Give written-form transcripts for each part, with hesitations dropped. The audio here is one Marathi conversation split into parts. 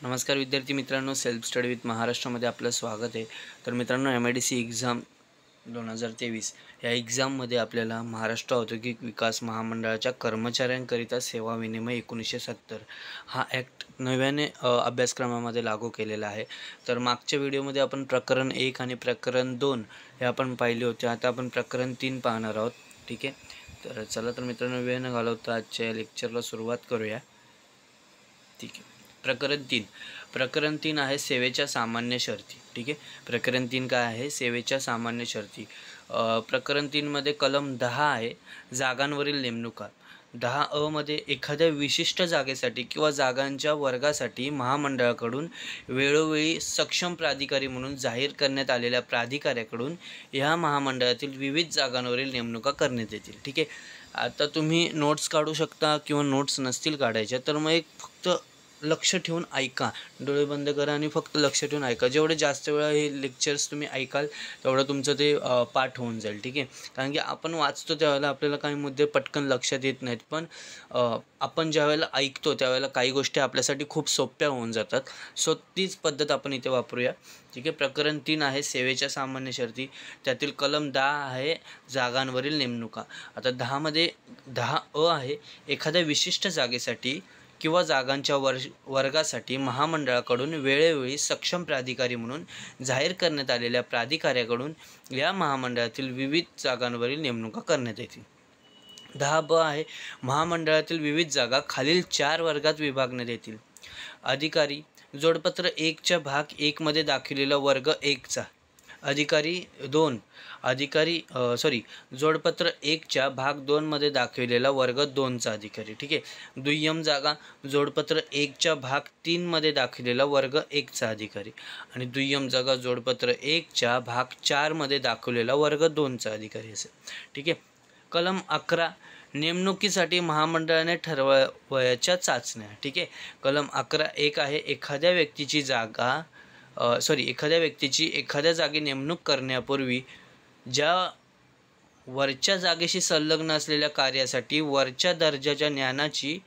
नमस्कार विद्यार्थी मित्रांनो, सेल्फ स्टडी विथ महाराष्ट्रामध्ये आपलं स्वागत आहे। तर मित्रांनो, MIDC एक्झाम 2023 या एक्झाममध्ये आपल्याला महाराष्ट्र औद्योगिक विकास महामंडळाच्या कर्मचाऱ्यांकरिता सेवा विनिमय 1970 हा ॲक्ट नव्याने अभ्यासक्रमामध्ये लागू केलेला आहे। तर मागच्या व्हिडिओमध्ये आपण प्रकरण 1 आणि प्रकरण 2 हे आपण पाहिले होते। आता आपण प्रकरण 3 पाहणार आहोत। ठीक आहे, तर चला तर मित्रांनो, वेळ न घालवता आजच्या लेक्चरला सुरुवात करूया। ठीक आहे, प्रकरण 3 आहे सेवेच्या सामान्य शर्ती। ठीक आहे, प्रकरण 3 काय आहे? सेवेच्या सामान्य शर्ती। प्रकरण 3 मध्ये कलम 10 आहे जागांवरील नेमणुका। 10A मध्ये एखाद्या विशिष्ट जागेसाठी किंवा जागांच्या वर्गासाठी महामंडळाकडून वेळोवेळी सक्षम प्राधिकारी म्हणून जाहीर करण्यात आलेल्या प्राधिकाऱ्याकडून ह्या महामंडळातील विविध जागांवरील नेमणुका करण्यात येतील। ठीक आहे, आता तुम्ही नोट्स काढू शकता किंवा नोट्स नसतील काढायच्या तर मग एक फक्त लक्ष ठेवून ऐका, डोळे बंद करा आणि फक्त लक्ष ठेवून ऐका। जेवढे जास्त वेळा हे लेक्चर्स तुम्ही ऐकाल तेवढं तुमचं ते पाठ होऊन जाईल। ठीक आहे, कारण की आपण वाचतो त्यावेळेला आपल्याला काही मुद्दे पटकन लक्षात येत नाहीत, पण आपण ज्यावेळेला ऐकतो त्यावेळेला काही गोष्टी आपल्यासाठी खूप सोप्या होऊन जातात। सो तीच पद्धत आपण इथे वापरूया। ठीक आहे, प्रकरण 3 आहे सेवेच्या सामान्य शर्ती, त्यातील कलम 10 आहे जागांवरील नेमणुका। आता 10A आहे एखाद्या विशिष्ट जागेसाठी किंवा जागांच्या वर्गासाठी महामंडळाकडून वेळोवेळी सक्षम प्राधिकारी म्हणून जाहीर करण्यात आलेल्या प्राधिकाऱ्याकडून या महामंडळातील विविध जागांवरील नेमणुका करण्यात येतील। 10B आहे महामंडळातील विविध जागा खालील 4 वर्गात विभागण्यात येतील। अधिकारी जोडपत्र 1च्या भाग 1 मध्ये दाखवलेला वर्ग 1चा जोडपत्र 1च्या भाग 2 मध्ये दाखवलेला वर्ग 2चा अधिकारी। ठीक आहे, दुय्यम जागा जोडपत्र 1च्या भाग 3 मध्ये दाखवलेला वर्ग 1चा अधिकारी आणि दुय्यम जागा जोडपत्र 1च्या भाग 4 मध्ये दाखवलेला वर्ग 2चा अधिकारी असेल। ठीक आहे, कलम 11 नेमणुकीसाठी महामंडळाने ठरवायच्या चाचण्या। ठीक आहे, कलम 11(1) आहे एखाद्या व्यक्तीची एखाद्या जागी नेमणूक करण्यापूर्वी ज्या वरच्या जागेशी संलग्न असलेल्या कार्यासाठी वरच्या दर्जाच्या ज्ञानाची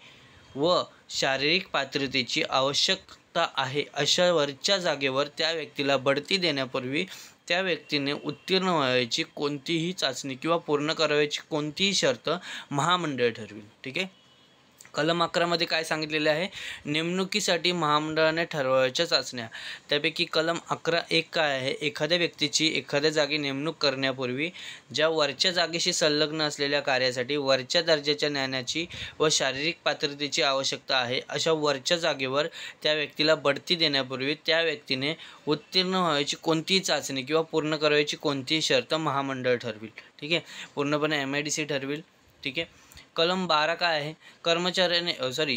व शारीरिक पात्रतेची आवश्यकता आहे अशा वरच्या जागेवर त्या व्यक्तीला बढती देण्यापूर्वी त्या व्यक्तीने उत्तीर्ण व्हायची कोणतीही चाचणी किंवा पूर्ण करावयाची कोणतीही शर्त महामंडळ ठरवेल। ठीक आहे, कलम 11 मध्ये काय सांगितलेले आहे? नेमणुकीसाठी महामंडळाने ठरवायच्या चाचण्या। त्यापैकी कलम 11(1) काय आहे? एखाद्या व्यक्तीची एखाद्या जागी नेमणूक करण्यापूर्वी ज्या वरच्या जागेशी संलग्न असलेल्या कार्यासाठी वरच्या दर्जाच्या ज्ञानाची व शारीरिक पात्रतेची आवश्यकता आहे अशा वरच्या जागेवर त्या व्यक्तीला बढती देण्यापूर्वी त्या व्यक्तीने उत्तीर्ण व्हायची कोणतीही चाचणी किंवा पूर्ण करावयाची कोणतीही शर्त महामंडळ ठरवेल। ठीक आहे, पूर्णपणे MIDC ठरवेल। ठीक आहे, कलम 12 काय आहे?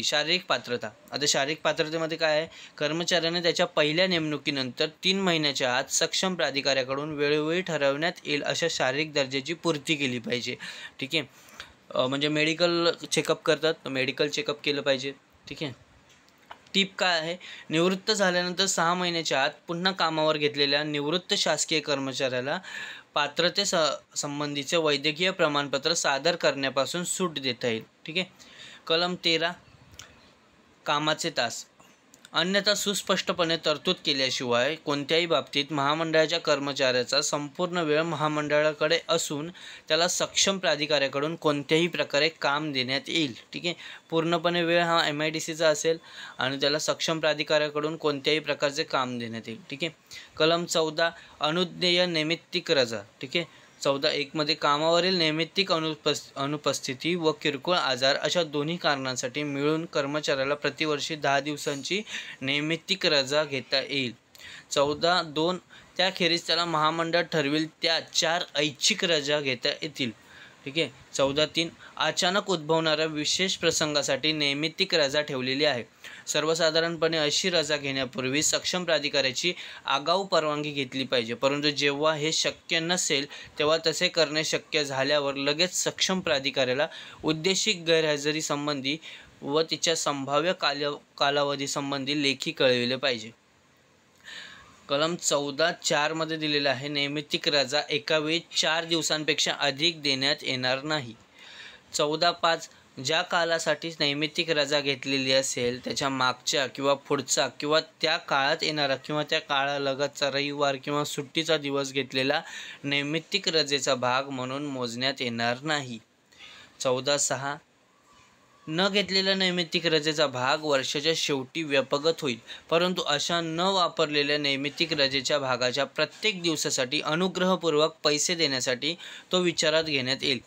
शारीरिक पात्रता। आता शारीरिक पात्रतेमध्ये काय आहे? कर्मचाऱ्याने त्याच्या पहिल्या नेमणुकीनंतर 3 महिन्याच्या आत सक्षम प्राधिकाऱ्याकडून वेळोवेळी ठरवण्यात येईल अशा शारीरिक दर्जाची पूर्ती केली पाहिजे। ठीक आहे, म्हणजे मेडिकल चेकअप करतात तर मेडिकल चेकअप केलं पाहिजे। ठीक आहे, टिप काय आहे? निवृत्त झाल्यानंतर 6 महिन्याच्या आत पुन्हा कामावर घेतलेल्या निवृत्त शासकीय कर्मचाऱ्याला पात्रते संबंधीचे वैद्यकीय प्रमाणपत्र सादर करण्यापासून सूट देता येईल। ठीक आहे, कलम 13 कामाचे तास। अन्यथा सुस्पष्टपणे तरतूद केल्याशिवाय कोणत्याही बाबतीत महामंडळाच्या कर्मचाऱ्याचा संपूर्ण वेळ महामंडळाकडे असून त्याला सक्षम प्राधिकाऱ्याकडून कोणत्याही प्रकारे काम देण्यात येईल। ठीक आहे, पूर्णपणे वेळ हा MIDCचा असेल आणि त्याला सक्षम प्राधिकाऱ्याकडून कोणत्याही प्रकारचे काम देण्यात येईल। ठीक आहे, कलम 14 अनुज्ञेय नैमित्तिक रजा। ठीक आहे, 14(1) मध्ये कामावरील नैमित्तिक अनुपस्थिती व किरकोळ आजार अशा दोन्ही कारणांसाठी मिळून कर्मचाऱ्याला प्रतिवर्षी 10 दिवसांची नैमित्तिक रजा घेता येईल। 14(2) त्याखेरीज त्याला महामंडळ ठरवेल त्या 4 ऐच्छिक रजा घेता येतील। ठीक आहे, 14(3) अचानक उद्भवणाऱ्या विशेष प्रसंगासाठी नैमित्तिक रजा ठेवलेली आहे। सर्वसाधारणपणे अशी रजा घेण्यापूर्वी सक्षम प्राधिकाऱ्याची आगाऊ परवानगी घेतली पाहिजे, परंतु जेव्हा हे शक्य नसेल तेव्हा तसे करणे शक्य झाल्यावर लगेच सक्षम प्राधिकाऱ्याला उद्देशिक गैरहजेरी संबंधी व तिच्या संभाव्य कालावधी संबंधी लेखी कळविले पाहिजे। कलम 14(4) मध्ये दिलेलं आहे नैमित्तिक रजा एका वेळी 4 दिवसांपेक्षा अधिक देण्यात येणार नाही। 14(5) ज्या कालासाठी नैमित्तिक रजा घेतलेली असेल त्याच्या मागच्या किंवा पुढचा किंवा त्या काळात येणारा किंवा त्या काळालगतचा रविवार किंवा सुट्टीचा दिवस घेतलेला नैमित्तिक रजेचा भाग म्हणून मोजण्यात येणार नाही. 14.6 न घेतलेल्या नैमित्तिक रजेचा भाग वर्षाच्या शेवटी व्यपगत होईल, परंतु अशा न वापरलेल्या नैमित्तिक रजेच्या भागाच्या प्रत्येक दिवसासाठी अनुग्रहपूर्वक पैसे देण्यासाठी तो विचारात घेण्यात येईल.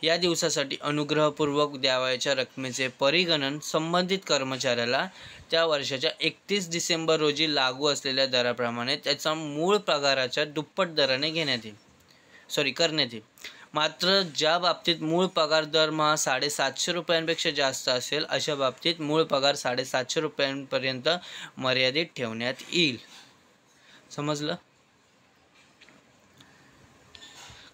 या दिवसासाठी अनुग्रहपूर्वक द्यावयाच्या रकमेचे परिगणन संबंधित कर्मचाऱ्याला त्या वर्षाच्या 31 डिसेंबर रोजी लागू असलेल्या दराप्रमाणे त्याचा मूळ पगाराच्या दुप्पट दराने करण्यात येईल. मात्र ज्या बाबतीत मूळ पगार दरमहा 750 रुपयांपेक्षा जास्त असेल अशा बाबतीत मूळ पगार 750 रुपयांपर्यंत मर्यादित ठेवण्यात येईल. समजलं?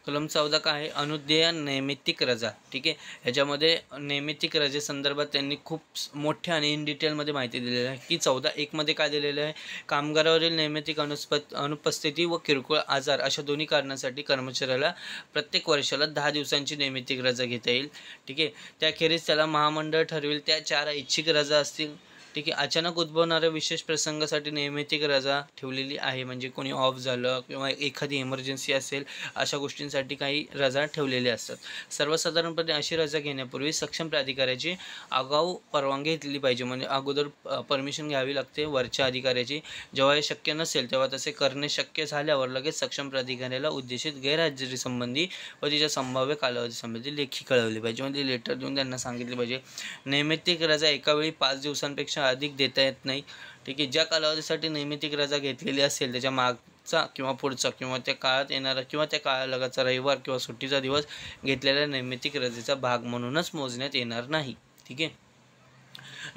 कलम 14 काय आहे? अनुज्ञेय नैमित्तिक रजा. ठीक आहे, ह्याच्यामध्ये नैमित्तिक रजेसंदर्भात त्यांनी खूप मोठ्या आणि इन डिटेलमध्ये माहिती दिलेली आहे की 14.1 मध्ये काय दिलेलं आहे? कामगारावरील नैमित्तिक अनुपस्थिती व किरकोळ आजार अशा दोन्ही कारणासाठी कर्मचाऱ्याला प्रत्येक वर्षाला 10 दिवसांची नैमित्तिक रजा घेता येईल. ठीक आहे, त्याखेरीज त्याला महामंडळ ठरवेल त्या 4 ऐच्छिक रजा असतील. ठीक आहे, अचानक उद्भवणाऱ्या विशेष प्रसंगासाठी नैमित्तिक रजा ठेवलेली आहे, म्हणजे कोणी ऑफ झालं किंवा एखादी इमर्जन्सी असेल अशा गोष्टींसाठी काही रजा ठेवलेल्या असतात. सर्वसाधारणपणे अशी रजा घेण्यापूर्वी सक्षम प्राधिकाऱ्याची आगाऊ परवानगी घेतली पाहिजे, म्हणजे अगोदर परमिशन घ्यावी लागते वरच्या अधिकाऱ्याची. जेव्हा हे शक्य नसेल तेव्हा तसे करणे शक्य झाल्यावर लगेच सक्षम प्राधिकाऱ्याला उद्देशित गैरहजेरीसंबंधी व तिच्या संभाव्य कालावधीसंबंधी लेखी कळवली पाहिजे, म्हणजे लेटर देऊन त्यांना सांगितले पाहिजे. नैमित्तिक रजा एकावेळी 5 दिवसांपेक्षा अधिक देता येत नाही. ठीक आहे, ज्या कालावधीसाठी नैमित्तिक रजा घेतलेली असेल त्याच्या मागचा किंवा पुढचा किंवा त्या काळात येणारा किंवा त्या काळालगतचा रविवार किंवा सुट्टीचा दिवस घेतलेल्या नैमित्तिक रजेचा भाग म्हणूनच मोजण्यात येणार नाही. ठीक आहे,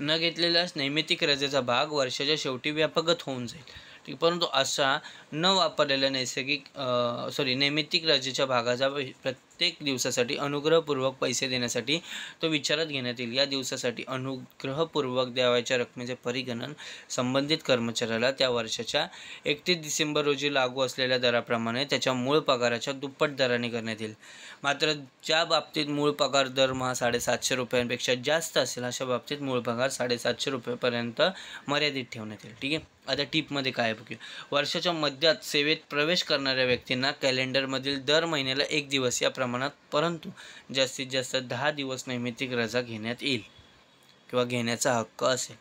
न घेतलेल्या नैमित्तिक रजेचा भाग वर्षाच्या शेवटी व्यापगत होऊन जाईल. ठीक, परंतु अशा न वापरलेल्या नैमित्तिक रजेच्या भागाचा प्रत्येक दिवसासाठी अनुग्रहपूर्वक पैसे देण्यासाठी तो विचारात घेण्यात येईल. या दिवसासाठी अनुग्रहपूर्वक द्यावयाच्या रकमेचे परिगणन संबंधित कर्मचाऱ्याला त्या वर्षाच्या 31 डिसेंबर रोजी लागू असलेल्या दराप्रमाणे त्याच्या मूळ पगाराच्या दुप्पट दराने करण्यात येईल. मात्र ज्या बाबतीत मूळ पगार दरमहा 750 रुपयांपेक्षा जास्त असेल अशा बाबतीत मूळ पगार 750 रुपयेपर्यंत मर्यादित ठेवण्यात येईल. ठीक आहे, आता टिपमध्ये काय बघूया. वर्षाच्या मध्यात सेवेत प्रवेश करणाऱ्या व्यक्तींना कॅलेंडरमधील दर महिन्याला 1 दिवस या प्रमाणात परंतु जास्तीत जास्त 10 दिवस नैमित्तिक रजा घेण्यात येईल किंवा घेण्याचा हक्क असेल.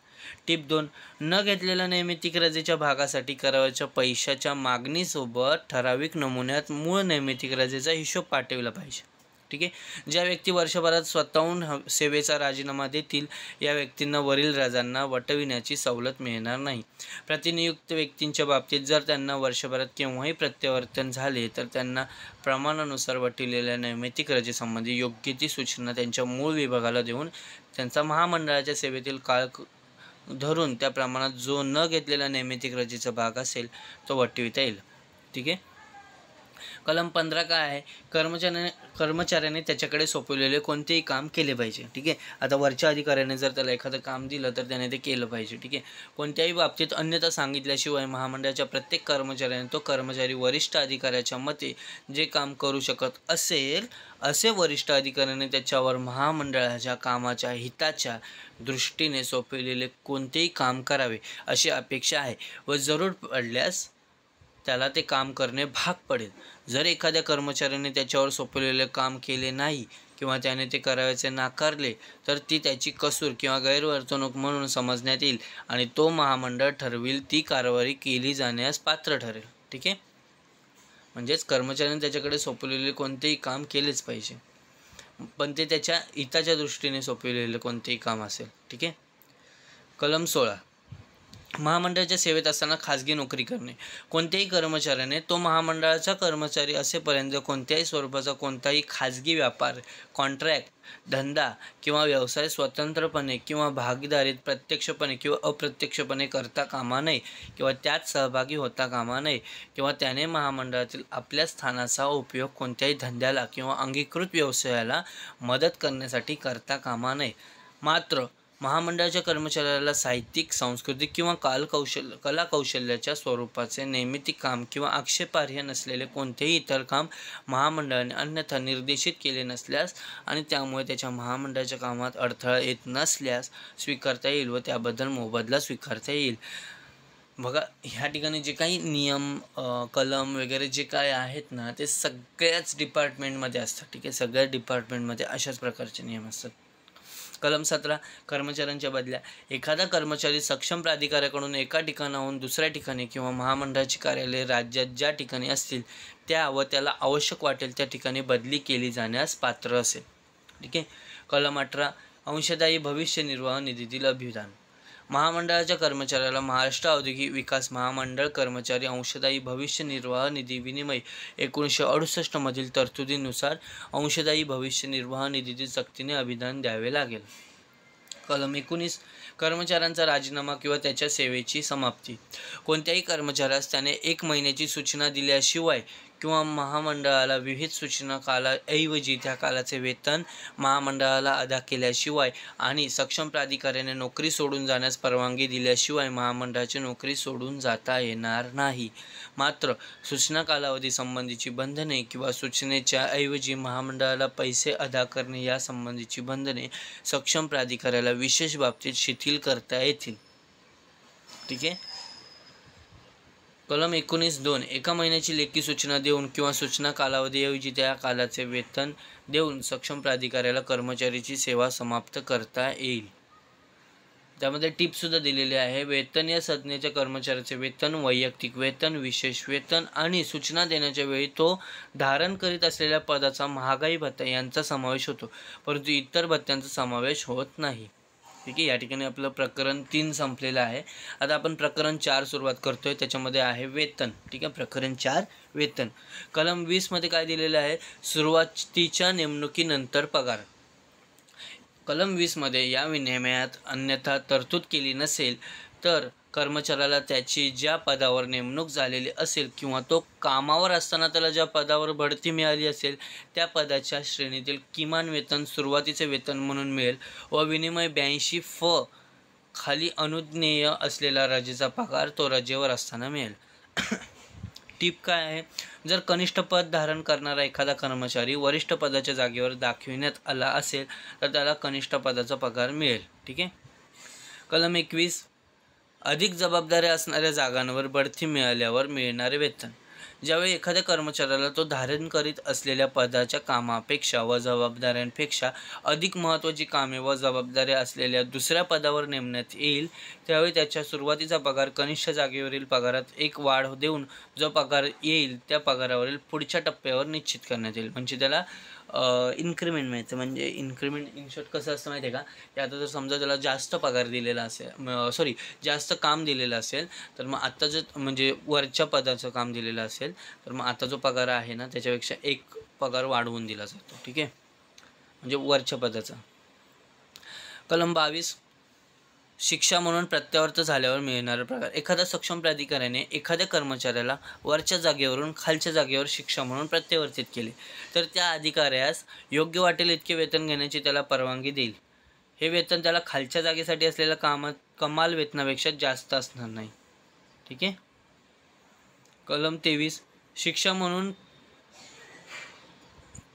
टिप 2, न घेतलेल्या नैमित्तिक रजेच्या भागासाठी करावयाच्या पैशाच्या मागणीसोबत ठराविक नमुन्यात मूळ नैमित्तिक रजेचा हिशोब पाठवला पाहिजे. ठीक आहे, ज्या व्यक्ती वर्षभरात स्वतःहून सेवेचा राजीनामा देतील या व्यक्तींना वरील रजांना वटविण्याची सवलत मिळणार नाही. प्रतिनियुक्त व्यक्तींच्या बाबतीत जर त्यांना वर्षभरात केव्हाही प्रत्यावर्तन झाले तर त्यांना प्रमाणानुसार वटविलेल्या नैमित्तिक रजेसंबंधी योग्य ती सूचना त्यांच्या मूळ विभागाला देऊन त्यांचा महामंडळाच्या सेवेतील काळ धरून त्या प्रमाणात जो न घेतलेला नैमित्तिक रजेचा भाग असेल तो वटविता येईल. ठीक आहे, कलम 15 काय आहे? कर्मचाऱ्याने त्याच्याकडे सोपवलेले कोणतेही काम केले पाहिजे. ठीक आहे, आता वरच्या अधिकाऱ्याने जर त्याला एखादं काम दिलं तर त्याने ते केलं पाहिजे. ठीक आहे, कोणत्याही बाबतीत अन्यथा सांगितल्याशिवाय महामंडळाच्या प्रत्येक कर्मचाऱ्याने तो कर्मचारी वरिष्ठ अधिकाऱ्याच्या मते जे काम करू शकत असेल असे वरिष्ठ अधिकाऱ्याने त्याच्यावर महामंडळाच्या कामाच्या हिताच्या दृष्टीने सोपवलेले कोणतेही काम करावे अशी अपेक्षा आहे व जरूर पडल्यास त्याला ते काम करणे भाग पडेल. जर एखाद्या कर्मचाऱ्याने त्याच्यावर सोपवलेले काम केले नाही किंवा त्याने ते करायचे नाकारले तर ती त्याची कसूर किंवा गैरवर्तणूक म्हणून समजण्यात येईल आणि तो महामंडळ ठरविल ती कारवाई केली जाण्यास पात्र ठरेल. ठीक आहे, म्हणजेच कर्मचाऱ्याने त्याच्याकडे सोपवलेले कोणतेही काम केलेच पाहिजे, पण ते त्याच्या हिताच्या दृष्टीने सोपवलेले कोणतेही काम असेल. ठीक आहे, कलम 16, महामंडळाच्या सेवेत असताना खाजगी नोकरी करणे. कोणत्याही कर्मचाऱ्याने तो महामंडळाचा कर्मचारी असेपर्यंत कोणत्याही स्वरूपाचा कोणताही खाजगी व्यापार, कॉन्ट्रॅक्ट, धंदा किंवा व्यवसाय स्वतंत्रपणे किंवा भागीदारीत प्रत्यक्षपणे किंवा अप्रत्यक्षपणे करता कामा नये किंवा त्यात सहभागी होता कामा नये किंवा त्याने महामंडळातील आपल्या स्थानाचा उपयोग कोणत्याही धंद्याला किंवा अंगीकृत व्यवसायाला मदत करण्यासाठी करता कामा नये. मात्र महामंडळाच्या कर्मचाऱ्याला साहित्यिक, सांस्कृतिक किंवा कला कौशल्याच्या स्वरूपाचे नैमित्तिक काम किंवा आक्षेपार्ह नसलेले कोणतेही इतर काम महामंडळाने अन्यथा निर्देशित केले नसल्यास आणि त्यामुळे त्याच्या महामंडळाच्या कामात अडथळा येत नसल्यास स्वीकारता येईल व त्याबद्दल मोबदला स्वीकारता येईल. बघा, ह्या ठिकाणी जे काही नियम, कलम वगैरे जे काय आहेत ना, ते सगळ्याच डिपार्टमेंटमध्ये असतात. ठीक आहे, सगळ्याच डिपार्टमेंटमध्ये अशाच प्रकारचे नियम असतात. कलम 17, कर्मचाऱ्यांच्या बदल्या. एखादा कर्मचारी सक्षम प्राधिकाऱ्याकडून एका ठिकाणाहून दुसऱ्या ठिकाणी किंवा महामंडळाची कार्यालये राज्यात ज्या ठिकाणी असतील त्या व त्याला आवश्यक वाटेल त्या ठिकाणी बदली केली जाण्यास पात्र असेल. ठीक आहे. कलम 18, अंशदायी भविष्य निर्वाह निधीतील अभिदान. महामंडळाच्या कर्मचाऱ्याला महाराष्ट्र औद्योगिक विकास महामंडळ कर्मचारी अंशदायी भविष्य निर्वाह निधी विनिमय 1968 मधील तरतुदीनुसार अंशदायी भविष्य निर्वाह निधीतील सक्तीने अभिदान द्यावे लागेल. कलम 19, कर्मचाऱ्यांचा राजीनामा किंवा त्याच्या सेवेची समाप्ती. कोणत्याही कर्मचाऱ्यास त्याने 1 महिन्याची सूचना दिल्याशिवाय किंवा महामंडळाला विहित सूचना कालाऐवजी त्या कालाचे वेतन महामंडळाला अदा केल्याशिवाय आणि सक्षम प्राधिकाऱ्याने नोकरी सोडून जाण्यास परवानगी दिल्याशिवाय महामंडळाची नोकरी सोडून जाता येणार नाही. मात्र सूचना कालावधी संबंधीची बंधने किंवा सूचनेच्या ऐवजी महामंडळाला पैसे अदा करणे यासंबंधीची बंधने सक्षम प्राधिकाऱ्याला विशेष बाबतीत शिथिल करता येतील. ठीक आहे. कलम 19(2), 1 महिन्याची लेखी सूचना देऊन किंवा सूचना कालावधीऐवजी त्या कालाचे वेतन देऊन सक्षम प्राधिकाऱ्याला कर्मचारीची सेवा समाप्त करता येईल. त्यामध्ये टिपसुद्धा दिलेली आहे. वेतन या संज्ञेच्या कर्मचाऱ्याचे वेतन, वैयक्तिक वेतन, विशेष वेतन आणि सूचना देण्याच्या वेळी तो धारण करीत असलेल्या पदाचा महागाई भत्ता यांचा समावेश होतो, परंतु इतर भत्त्यांचा समावेश होत नाही. ठीक आहे. या ठिकाणी आपलं प्रकरण 3 संपलेलं आहे. आता आपण प्रकरण 4 सुरुवात करतोय. त्याच्यामध्ये आहे वेतन. ठीक आहे. प्रकरण 4 वेतन. कलम 20 मध्ये काय दिलेलं आहे? सुरुवातीच्या नेमणुकीनंतर पगार. कलम 20 मध्ये या विनिमयात अन्यथा तरतूद केली नसेल तर कर्मचाऱ्याला त्याची ज्या पदावर नेमणूक झालेली असेल किंवा तो कामावर असताना त्याला ज्या पदावर बढती मिळाली असेल त्या पदाच्या श्रेणीतील किमान वेतन सुरुवातीचे वेतन म्हणून मिळेल व विनिमय 82 खाली अनुज्ञेय असलेला रजेचा पगार तो रजेवर असताना मिळेल. टीप काय आहे? जर कनिष्ठ पद धारण करणारा एखादा कर्मचारी वरिष्ठ पदाच्या जागेवर दाखविण्यात आला असेल तर त्याला कनिष्ठ पदाचा पगार मिळेल. ठीक आहे. कलम 21, अधिक जबाबदाऱ्या असणाऱ्या जागांवर बढती मिळाल्यावर मिळणारे वेतन. ज्यावेळी एखाद्या कर्मचाऱ्याला तो धारण करीत असलेल्या पदाच्या कामापेक्षा व जबाबदाऱ्यांपेक्षा अधिक महत्त्वाची कामे व जबाबदाऱ्या असलेल्या दुसऱ्या पदावर नेमण्यात येईल त्यावेळी त्याच्या सुरुवातीचा पगार कनिष्ठ जागेवरील पगारात 1 वाढ देऊन जो पगार येईल त्या पगारावरील पुढच्या टप्प्यावर निश्चित करण्यात येईल. म्हणजे त्याला इन्क्रीमेंट मिळतं. म्हणजे इन्क्रीमेंट इन शॉर्ट कसं असतं माहिती आहे का? की आता जर समजा त्याला जास्त पगार दिलेला असेल, जास्त काम दिलेलं असेल तर मग आता जर म्हणजे वरच्या पदाचं काम दिलेलं असेल तर मग आता जो पगार आहे ना त्याच्यापेक्षा 1 पगार वाढवून दिला जातो. ठीक आहे. म्हणजे वरच्या पदाचा. कलम 22, शिक्षा म्हणून प्रत्यावर्त झाल्यावर मिळणारा पगार. एखाद्या सक्षम प्राधिकाऱ्याने एखाद्या कर्मचाऱ्याला वरच्या जागेवरून खालच्या जागेवर शिक्षा म्हणून प्रत्यावर्तित केले तर त्या अधिकाऱ्यास योग्य वाटेल इतके वेतन घेण्याची त्याला परवानगी देईल. हे वेतन त्याला खालच्या जागेसाठी असलेल्या कमाल वेतनापेक्षा जास्त असणार नाही. ठीक आहे. कलम 23, शिक्षा म्हणून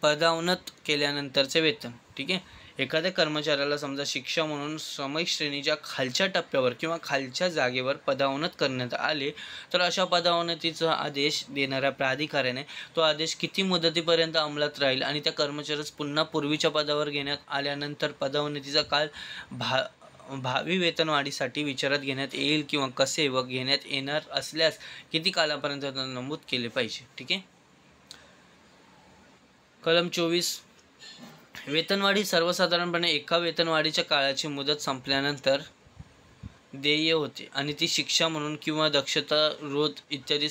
पदोन्नत केल्यानंतरचे वेतन. ठीक आहे. एखाद्या कर्मचाऱ्याला समजा शिक्षा म्हणून सामायिक श्रेणीच्या खालच्या टप्प्यावर किंवा खालच्या जागेवर पदोन्नत करण्यात आले तर अशा पदोन्नतीचा आदेश देणाऱ्या प्राधिकाऱ्याने तो आदेश किती मुदतीपर्यंत अंमलात राहील आणि त्या कर्मचाऱ्यास पुन्हा पूर्वीच्या पदावर घेण्यात आल्यानंतर पदोन्नतीचा काल भावी वेतनवाढीसाठी विचारात घेण्यात येईल किंवा कसे व घेण्यात येणार असल्यास किती कालापर्यंत नमूद केले पाहिजे. ठीक आहे. कलम 24, वेतनवाढी सर्वसाधारणपणे एका वेतनवाढीच्या काळाची मुदत संपल्यानंतर देय होते आणि ती शिक्षा म्हणून किंवा दक्षता रोध इत्यादी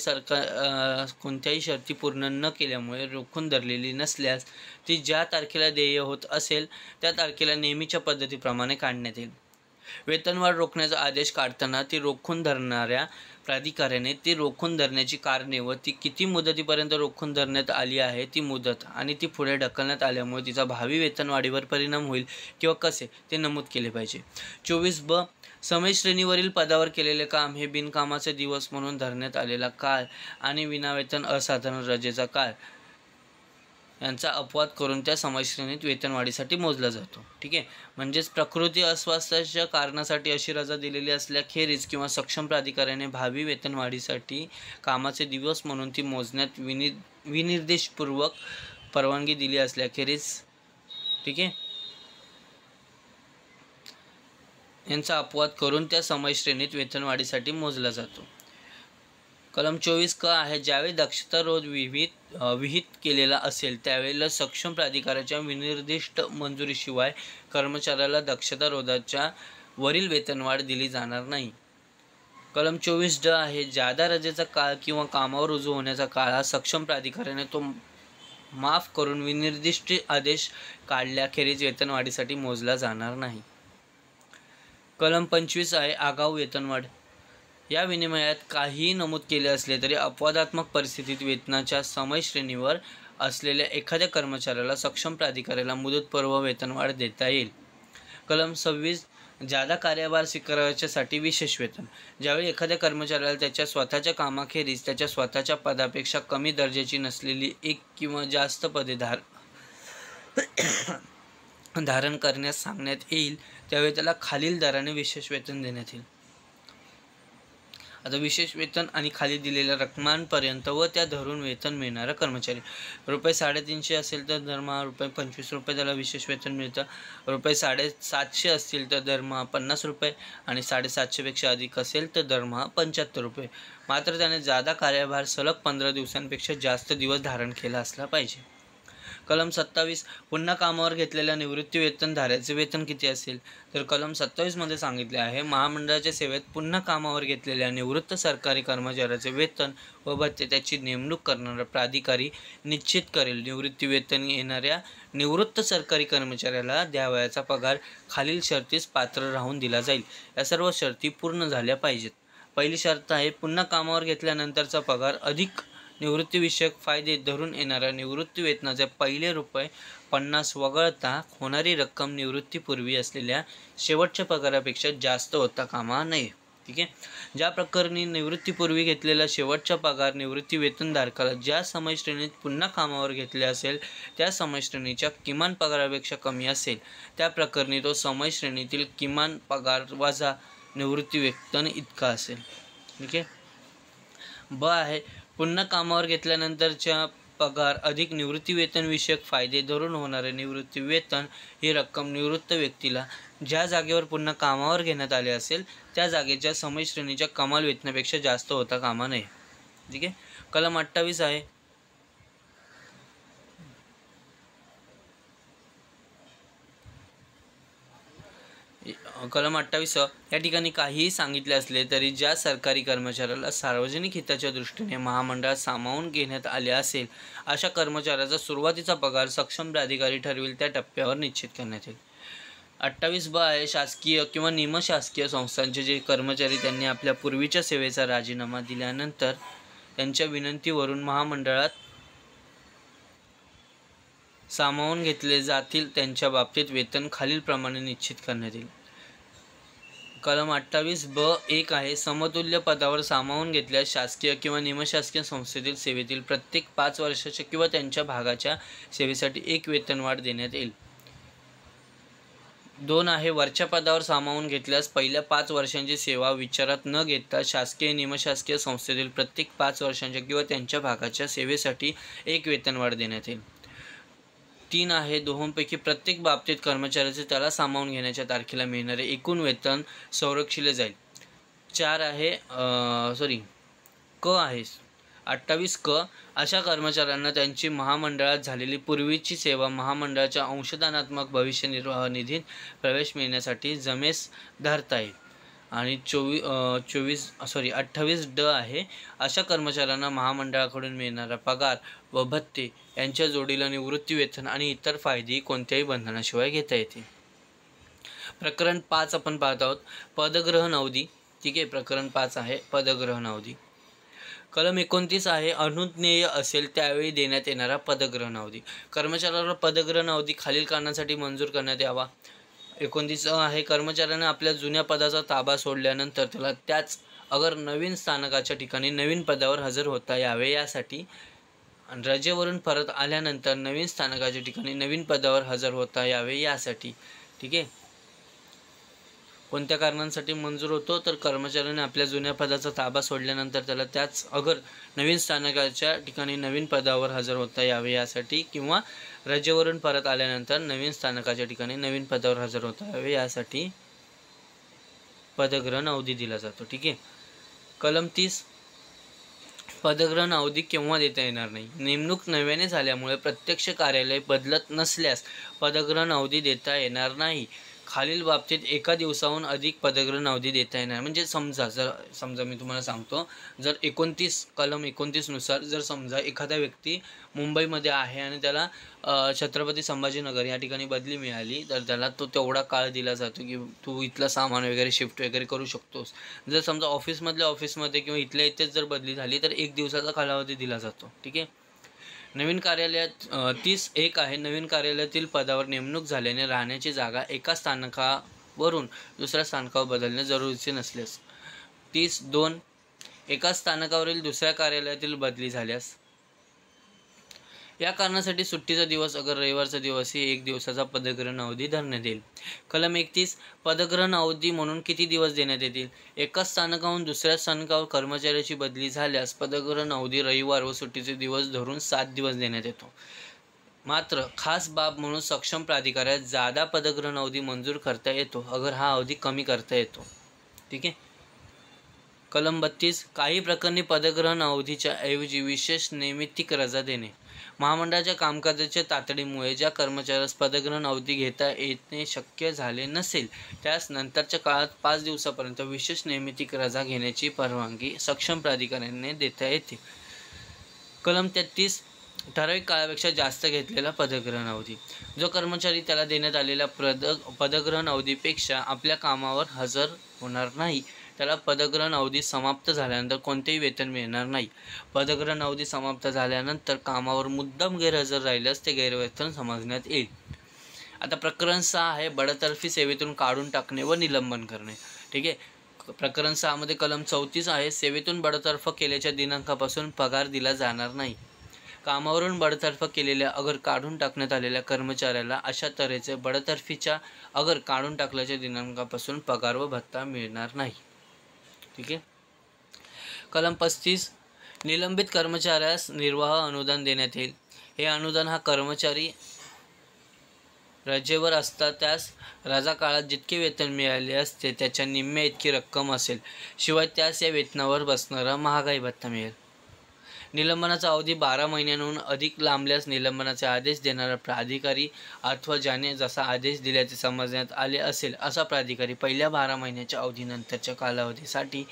कोणत्याही शर्ती पूर्ण न केल्यामुळे रोखून धरलेली नसल्यास ती ज्या तारखेला देय होत असेल त्या तारखेला नेहमीच्या पद्धतीप्रमाणे काढण्यात येईल. वेतनवाढ रोखण्याचा आदेश काढताना ती रोखून धरणाऱ्या प्राधिकाऱ्याने ती रोखून धरण्याची कारणे व ती किती मुदतीपर्यंत रोखून धरण्यात आली आहे ती मुदत आणि ती पुढे ढकलण्यात आल्यामुळे तिचा भावी वेतनवाढीवर परिणाम होईल किंवा कसे ते नमूद केले पाहिजे. 24 समय श्रेणीवरील पदावर केलेले काम हे बिनकामाचे दिवस म्हणून धरण्यात आलेला काळ आणि विनावेतन असाधारण रजेचा काळ यांचा अपवाद करून त्या समयश्रेणीत वेतनवाढीसाठी मोजला जातो. ठीक आहे. म्हणजेच प्रकृती अस्वास्थ्याच्या कारणासाठी अशी रजा दिलेली असल्याखेरीज किंवा सक्षम प्राधिकाऱ्याने भावी वेतनवाढीसाठी कामाचे दिवस म्हणून ती मोजण्यात विनिर्देशपूर्वक परवानगी दिली असल्याखेरीज ठीक आहे यांचा अपवाद करून त्या समयश्रेणीत वेतनवाढीसाठी मोजला जातो. कलम 24 क आहे, ज्यावेळी दक्षता रोध विहित केलेला असेल त्यावेळेला सक्षम प्राधिकाऱ्याच्या विनिर्दिष्ट मंजुरीशिवाय कर्मचाऱ्याला दक्षता रोधाच्या वरील वेतनवाढ दिली जाणार नाही. कलम 24 ड आहे, जादा रजेचा काळ किंवा कामावर रुजू होण्याचा काळ हा सक्षम प्राधिकाऱ्याने तो माफ करून विनिर्दिष्ट आदेश काढल्याखेरीज वेतनवाढीसाठी मोजला जाणार नाही. कलम 25 आहे, आगाऊ वेतनवाढ. या विनिमयात काहीही नमूद केले असले तरी अपवादात्मक परिस्थितीत वेतनाच्या समय श्रेणीवर असलेल्या एखाद्या कर्मचाऱ्याला सक्षम प्राधिकाऱ्याला मुदतपूर्व वेतनवाढ देता येईल. कलम 26 जादा कार्यभार स्वीकारायच्यासाठी विशेष वेतन. ज्यावेळी एखाद्या कर्मचाऱ्याला त्याच्या स्वतःच्या कामाखेरीज त्याच्या स्वतःच्या पदापेक्षा कमी दर्जाची नसलेली एक किंवा जास्त पदे धारण करण्यास सांगण्यात येईल त्यावेळी त्याला खालील दराने विशेष वेतन देण्यात येईल. आता विशेष वेतन आणि खाली दिलेल्या रकमांपर्यंत व त्या धरून वेतन मिळणारा कर्मचारी ₹350 असेल तर दरमहा ₹25 त्याला विशेष वेतन मिळतं. ₹750 असतील तर दरमहा ₹50 आणि 750 पेक्षा अधिक असेल तर दरमहा ₹75. मात्र त्याने जादा कार्यभार सलग 15 दिवसांपेक्षा जास्त दिवस धारण केला असला पाहिजे. कलम 27 पुन्हा कामावर घेतलेल्या निवृत्ती वेतनधाऱ्याचे वेतन किती असेल तर कलम 27 मध्ये सांगितले आहे, महामंडळाच्या सेवेत पुन्हा कामावर घेतलेल्या निवृत्त सरकारी कर्मचाऱ्याचे वेतन व भत्ते त्याची नेमणूक करणारा प्राधिकारी निश्चित करेल. निवृत्ती वेतन येणाऱ्या निवृत्त सरकारी कर्मचाऱ्याला द्यावयाचा पगार खालील शर्तीस पात्र राहून दिला जाईल. या सर्व शर्ती पूर्ण झाल्या पाहिजेत. पहिली शर्त आहे, पुन्हा कामावर घेतल्यानंतरचा पगार अधिक निवृत्तीविषयक फायदे धरून येणाऱ्या निवृत्ती वेतनाचे पहिले ₹50 वगळता होणारी रक्कम निवृत्तीपूर्वी असलेल्या शेवटच्या पगारापेक्षा जास्त होता कामा नये. ठीक आहे. ज्या प्रकरणी निवृत्तीपूर्वी घेतलेला शेवटचा पगार निवृत्ती वेतनधारकाला ज्या समय श्रेणीत पुन्हा कामावर घेतले असेल त्या समय श्रेणीच्या किमान पगारापेक्षा कमी असेल त्या प्रकरणी तो समय श्रेणीतील किमान पगार वजा निवृत्ती वेतन इतका असेल. ठीक आहे. ब आहे, पुन्हा कामावर घेतल्यानंतरच्या पगार अधिक निवृत्ती वेतन विषयक फायदे धरून होणारे निवृत्ती वेतन ही रक्कम निवृत्त व्यक्तीला ज्या जागेवर पुन्हा कामावर घेण्यात आले असेल त्या जागेच्या समय श्रेणीच्या कमाल वेतनापेक्षा जास्त होता कामा नये. ठीक आहे. कलम 28 आहे, कलम 28 या ठिकाणी काहीही सांगितले असले तरी ज्या सरकारी कर्मचाऱ्याला सार्वजनिक हिताच्या दृष्टीने महामंडळात सामावून घेण्यात आले असेल अशा कर्मचाऱ्याचा सुरुवातीचा पगार सक्षम प्राधिकारी ठरवेल त्या टप्प्यावर निश्चित करण्यात येईल. 28 ब आहे, शासकीय किंवा निमशासकीय संस्थांचे जे कर्मचारी त्यांनी आपल्या पूर्वीच्या सेवेचा राजीनामा दिल्यानंतर त्यांच्या विनंतीवरून महामंडळात सामावून घेतले जातील त्यांच्या बाबतीत वेतन खालीलप्रमाणे निश्चित करण्यात येईल. कलम 28 ब 1 आहे, समतुल्य पदावर सामावून घेतल्यास शासकीय किंवा निमशासकीय संस्थेतील सेवेतील प्रत्येक 5 वर्षाच्या किंवा त्यांच्या भागाच्या सेवेसाठी एक वेतनवाढ देण्यात येईल. 2 आहे, वरच्या पदावर सामावून घेतल्यास पहिल्या 5 वर्षांची सेवा विचारात न घेता शासकीय निमशासकीय संस्थेतील प्रत्येक 5 वर्षांच्या किंवा त्यांच्या भागाच्या सेवेसाठी एक वेतनवाढ देण्यात येईल. 3 आहे, दोहोंपैकी प्रत्येक बाबतीत कर्मचाऱ्याचे त्याला सामावून घेण्याच्या तारखेला मिळणारे एकूण वेतन संरक्षिले जाईल. 4 आहे क आहे 28 क अशा कर्मचाऱ्यांना त्यांची महामंडळात झालेली पूर्वीची सेवा महामंडळाच्या अंशदानात्मक भविष्य निर्वाह निधीत प्रवेश मिळण्यासाठी जमेस धरता येईल. आणि 28 ड आहे, अशा कर्मचाऱ्यांना महामंडळाकडून मिळणारा पगार व भत्ते यांच्या जोडीला निवृत्ती वेतन आणि इतर फायदे कोणत्याही बंधनाशिवाय घेता येतील. प्रकरण 5 आपण पाहत आहोत, पदग्रहण अवधी. ठीक आहे, प्रकरण 5 आहे पदग्रहण अवधी. कलम 29 आहे, अनुज्ञेय असेल त्यावेळी देण्यात येणारा पदग्रहण अवधी. कर्मचाऱ्याला पदग्रहण अवधी खालील कारणासाठी मंजूर करण्यात यावा. 29 आहे, कर्मचाऱ्याने आपल्या जुन्या पदाचा ताबा सोडल्यानंतर त्याला त्याच अगर नवीन स्थानकाच्या ठिकाणी नवीन पदावर हजर होता यावे यासाठी. रजेवरून परत आल्यानंतर नवीन स्थानकाच्या ठिकाणी नवीन पदावर हजर होता यावे यासाठी. ठीक आहे, कोणत्या कारणांसाठी मंजूर होतो, तर कर्मचाऱ्याने आपल्या जुन्या पदाचा ताबा सोडल्यानंतर त्याला त्याच अगर नवीन स्थानकाच्या ठिकाणी नवीन पदावर हजर होता यावे यासाठी, किंवा रजेवरून परत आल्यानंतर नवीन स्थानकाच्या ठिकाणी नवीन पदावर हजर होता यावे यासाठी पदग्रहण अवधी दिला जातो. ठीक आहे. कलम 30, पदग्रहण अवधी केव्हा देता येणार नाही. नेमणूक नव्याने झाल्यामुळे प्रत्यक्ष कार्यालय बदलत नसल्यास पदग्रहण अवधी देता येणार नाही. खालील बाबतीत एका दिवसाहून अधिक पदग्रहण अवधी देता येणार. म्हणजे समजा मी तुम्हाला सांगतो, जर 29 कलम 29 नुसार जर समजा एखादा व्यक्ती मुंबईमध्ये आहे आणि त्याला छत्रपती संभाजीनगर या ठिकाणी बदली मिळाली, तर त्याला तो तेवढा काळ दिला जातो की तू इथलं सामान वगैरे शिफ्ट वगैरे करू शकतोस. जर समजा ऑफिसमध्ये किंवा इथल्या इथेच जर बदली झाली तर 1 दिवसाचा कालावधी दिला जातो. ठीक आहे. नवीन कार्यालयात 30(1) आहे, नवीन कार्यालयातील पदावर नेमणूक झाल्याने राहण्याची जागा एका स्थानकावरून दुसऱ्या स्थानकावर बदलणे जरुरीचे नसल्यास. 30(2) एका स्थानकावरील दुसऱ्या कार्यालयातील बदली झाल्यास या कारणासाठी सुट्टीचा दिवस अगर रविवारचा दिवसही 1 दिवसाचा पदग्रहण अवधी धरण्यात येईल. कलम 31, पदग्रहण अवधी म्हणून किती दिवस देण्यात येतील. एका स्थानकाहून दुसऱ्या स्थानकावर कर्मचाऱ्याची बदली झाल्यास पदग्रहण अवधी रविवार व सुट्टीचे दिवस धरून 7 दिवस देण्यात येतो. मात्र खास बाब म्हणून सक्षम प्राधिकाऱ्यात जादा पदग्रहण अवधी मंजूर करता येतो अगर हा अवधी कमी करता येतो. ठीक आहे. कलम 32, काही प्रकरणी पदग्रहण अवधीच्या ऐवजी विशेष नैमित्तिक रजा देणे. महामंडळाच्या कामकाजाच्या तातडीमुळे ज्या कर्मचाऱ्यास पदग्रहण अवधी घेता येणे शक्य झाले नसेल त्यास नंतरच्या काळात 5 दिवसापर्यंत विशेष नैमित्तिक रजा घेण्याची परवानगी सक्षम प्राधिकाऱ्याने देता येते. कलम 33, ठराविक काळापेक्षा जास्त घेतलेला पदग्रहण अवधी. जो कर्मचारी त्याला देण्यात आलेल्या पदग्रहण अवधीपेक्षा आपल्या कामावर हजर होणार नाही त्याला पदग्रहण अवधी समाप्त झाल्यानंतर कोणतेही वेतन मिळणार नाही. पदग्रहण अवधी समाप्त झाल्यानंतर कामावर मुद्दाम गैरहजर राहिल्यास ते गैरवेतन समजण्यात येईल. आता प्रकरण 6 आहे, बडतर्फी सेवेतून काढून टाकणे व निलंबन करणे. ठीक आहे. प्रकरण 6 मध्ये कलम 34 आहे, सेवेतून बडतर्फ केल्याच्या दिनांकापासून पगार दिला जाणार नाही. कामावरून बडतर्फ केलेल्या अगर काढून टाकण्यात आलेल्या कर्मचाऱ्याला अशा तऱ्हेचे बडतर्फीच्या अगर काढून टाकल्याच्या दिनांकापासून पगार व भत्ता मिळणार नाही. ठीक आहे. कलम 35, निलंबित कर्मचाऱ्यास निर्वाह अनुदान देण्यात येईल. हे अनुदान हा कर्मचारी रजेवर असता त्यास रजा काळात जितके वेतन मिळाले असते त्याच्या निम्म्या इतकी रक्कम असेल. शिवाय त्यास या वेतनावर बसणारा महागाई भत्ता मिळेल. निलंबनाचा अवधी 12 महिन्यांहून अधिक लांबल्यास निलंबनाचे आदेश देणारा प्राधिकारी अथवा ज्याने जसा आदेश दिल्याचे समजण्यात आले असेल असा प्राधिकारी पहिल्या 12 महिन्याच्या अवधीनंतरच्या कालावधीसाठी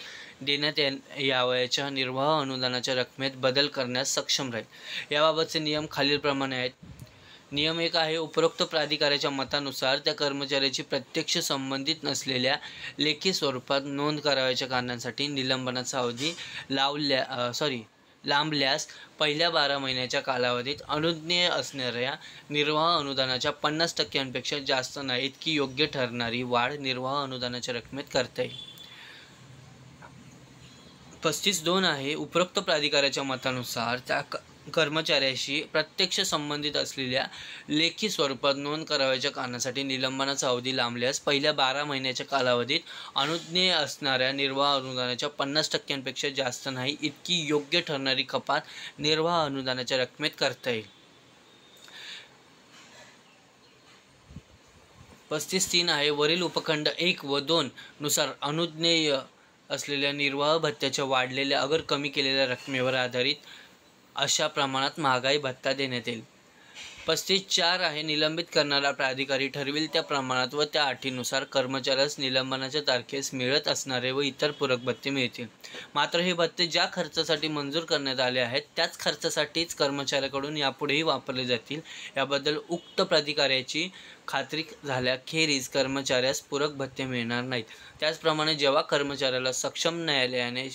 देण्यात यावयाच्या निर्वाह अनुदानाच्या रकमेत बदल करण्यास सक्षम राहील. याबाबतचे नियम खालीलप्रमाणे आहेत. नियम 1 आहे, उपरोक्त प्राधिकाऱ्याच्या मतानुसार त्या कर्मचाऱ्याची प्रत्यक्ष संबंधित नसलेल्या लेखी स्वरूपात नोंद करावयाच्या कारणांसाठी निलंबनाचा अवधी लांबल्यास पहिल्या 12 महिन्याच्या कालावधीत अनुज्ञेय असणाऱ्या निर्वाह अनुदानाच्या 50% जास्त नाही इतकी योग्य ठरणारी वाढ निर्वाह अनुदानाच्या रकमेत करता येईल. 35(2) आहे, उपरोक्त प्राधिकाऱ्याच्या मतानुसार त्या कर्मचाऱ्याशी प्रत्यक्ष संबंधित असलेल्या लेखी स्वरूपात नोंद करावयाच्या कारणासाठी निलंबनाचा अवधी लांबल्यास पहिल्या 12 महिन्याच्या कालावधीत अनुज्ञेय असणाऱ्या निर्वाह अनुदानाच्या 50% जास्त नाही इतकी योग्य ठरणारी कपात निर्वाह अनुदानाच्या रकमेत करता येईल. 35(3) आहे, वरील उपखंड 1 व 2 नुसार अनुज्ञेय असलेल्या निर्वाह भत्त्याच्या वाढलेल्या अगर कमी केलेल्या रकमेवर आधारित अशा प्रमाणात महागाई भत्ता देण्यात येईल. 35(4) आहे, निलंबित करणारा प्राधिकारी ठरविल त्या प्रमाणात व त्या अटीनुसार कर्मचाऱ्यास निलंबनाच्या तारखेस मिळत असणारे व इतर पूरक भत्ते मिळतील. मात्र हे भत्ते ज्या खर्चासाठी मंजूर करण्यात आले आहेत त्याच खर्चासाठीच कर्मचाऱ्याकडून यापुढेही वापरले जातील याबद्दल उक्त प्राधिकाऱ्याची खात्री झाल्याखेरीज कर्मचाऱ्यास पूरक भत्ते मिळणार नाहीत. त्याचप्रमाणे जेव्हा कर्मचाऱ्याला सक्षम न्यायालयाने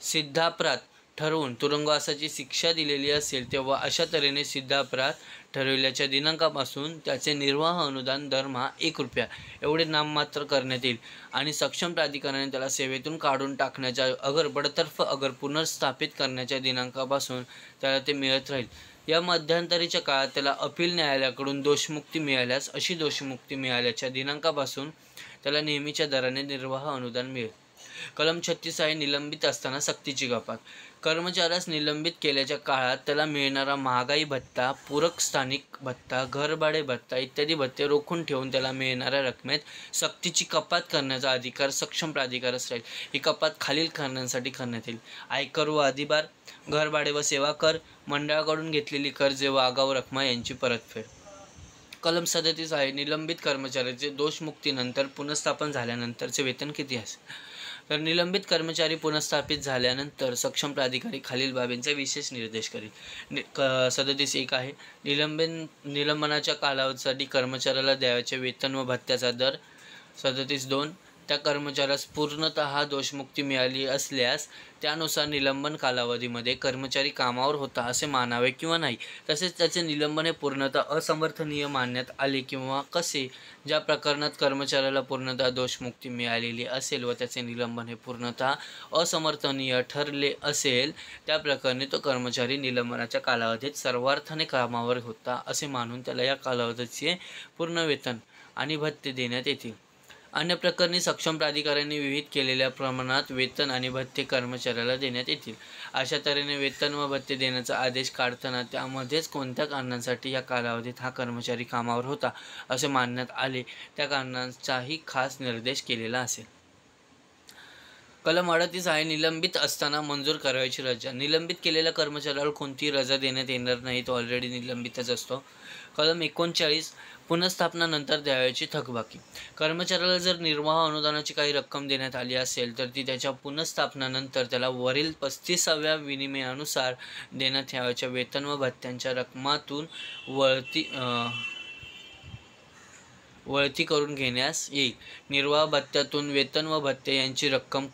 सिद्धापराध ठरवून तुरुंगवासाची शिक्षा दिलेली असेल तेव्हा अशा तऱ्हेने सिद्धापराध ठरविल्याच्या दिनांकापासून त्याचे निर्वाह अनुदान दरमहा ₹1 एवढे नाममात्र करण्यात येईल आणि सक्षम प्राधिकरणाने त्याला सेवेतून काढून टाकण्याच्या अगर पुनर्स्थापित करण्याच्या दिनांकापासून त्याला ते मिळत राहील. या मध्यंतरीच्या काळात त्याला अपील न्यायालयाकडून दोषमुक्ती मिळाल्यास अशी दोषमुक्ती मिळाल्याच्या दिनांकापासून त्याला नेहमीच्या दराने निर्वाह अनुदान मिळेल. कलम 36 आहे, निलंबित असताना सक्तीची कपात. कर्मचाऱ्यास निलंबित केल्याच्या काळात त्याला मिळणारा महागाई भत्ता, पूरक स्थानिक भत्ता, घरभाडे भत्ता इत्यादी भत्ते रोखून ठेवून त्याला मिळणाऱ्या रकमेत सक्तीची कपात करण्याचा अधिकार सक्षम प्राधिकाऱ्यास राहील. ही कपात खालील कारणांसाठी करण्यात येईल: आयकर व अधिभार, घरभाडे व सेवा कर, मंडळाकडून घेतलेली कर्जे व आगाऊ रकमा यांची परतफेड. कलम 37 आहे, निलंबित कर्मचाऱ्याचे दोषमुक्तीनंतर पुनर्स्थापन झाल्यानंतरचे वेतन किती असेल. तर निलंबित कर्मचारी पुनर्स्थापित झाल्यानंतर सक्षम प्राधिकारी खालील बाबींचा विशेष निर्देश करेल. 37(1) आहे, निलंबनाच्या कालावधीसाठी कर्मचाऱ्याला द्यावयाचे वेतन व भत्त्याचा दर. 37(2) त्या कर्मचाऱ्यास पूर्णतः दोषमुक्ती मिळाली असल्यास त्यानुसार निलंबन कालावधीमध्ये कर्मचारी कामावर होता असे मानावे किंवा नाही. तसेच त्याचे निलंबन हे पूर्णतः असमर्थनीय मानण्यात आले किंवा कसे. ज्या प्रकरणात कर्मचाऱ्याला पूर्णतः दोषमुक्ती मिळालेली असेल व त्याचे निलंबन हे पूर्णतः असमर्थनीय ठरले असेल त्या प्रकरणी तो कर्मचारी निलंबनाच्या कालावधीत सर्वार्थाने कामावर होता असे मानून त्याला या कालावधीचे पूर्ण वेतन आणि भत्ते देण्यात येतील. अन्य प्रकरणी सक्षम प्राधिकाऱ्यांनी विहित केलेल्या प्रमाणात वेतन आणि भत्ते कर्मचाऱ्याला देण्यात येतील. अशा तऱ्हेने वेतन व भत्ते देण्याचा आदेश काढताना त्यामध्येच कोणत्या कारणांसाठी या कालावधीत हा कर्मचारी कामावर होता असे मानण्यात आले त्या कारणांचाही खास निर्देश केलेला असेल. कलम 38 आहे, निलंबित असताना मंजूर करावयाची रजा. निलंबित केलेल्या कर्मचाऱ्याला कोणतीही रजा देण्यात येणार नाही, तो ऑलरेडी निलंबितच असतो. कलम 39, पुनर्स्थापनानंतर द्यावयाची थकबाकी. कर्मचाऱ्याला जर निर्वाह अनुदानाची काही रक्कम देण्यात आली असेल तर ती त्याच्या पुनर्स्थापनानंतर त्याला वरील 35व्या विनिमयानुसार देण्यात यावयाच्या वेतन व भत्त्यांच्या रकमातून वळती करून घेण्यास येईल. निर्वाह भत्त्यातून वेतन व भत्ते यांची रक्कम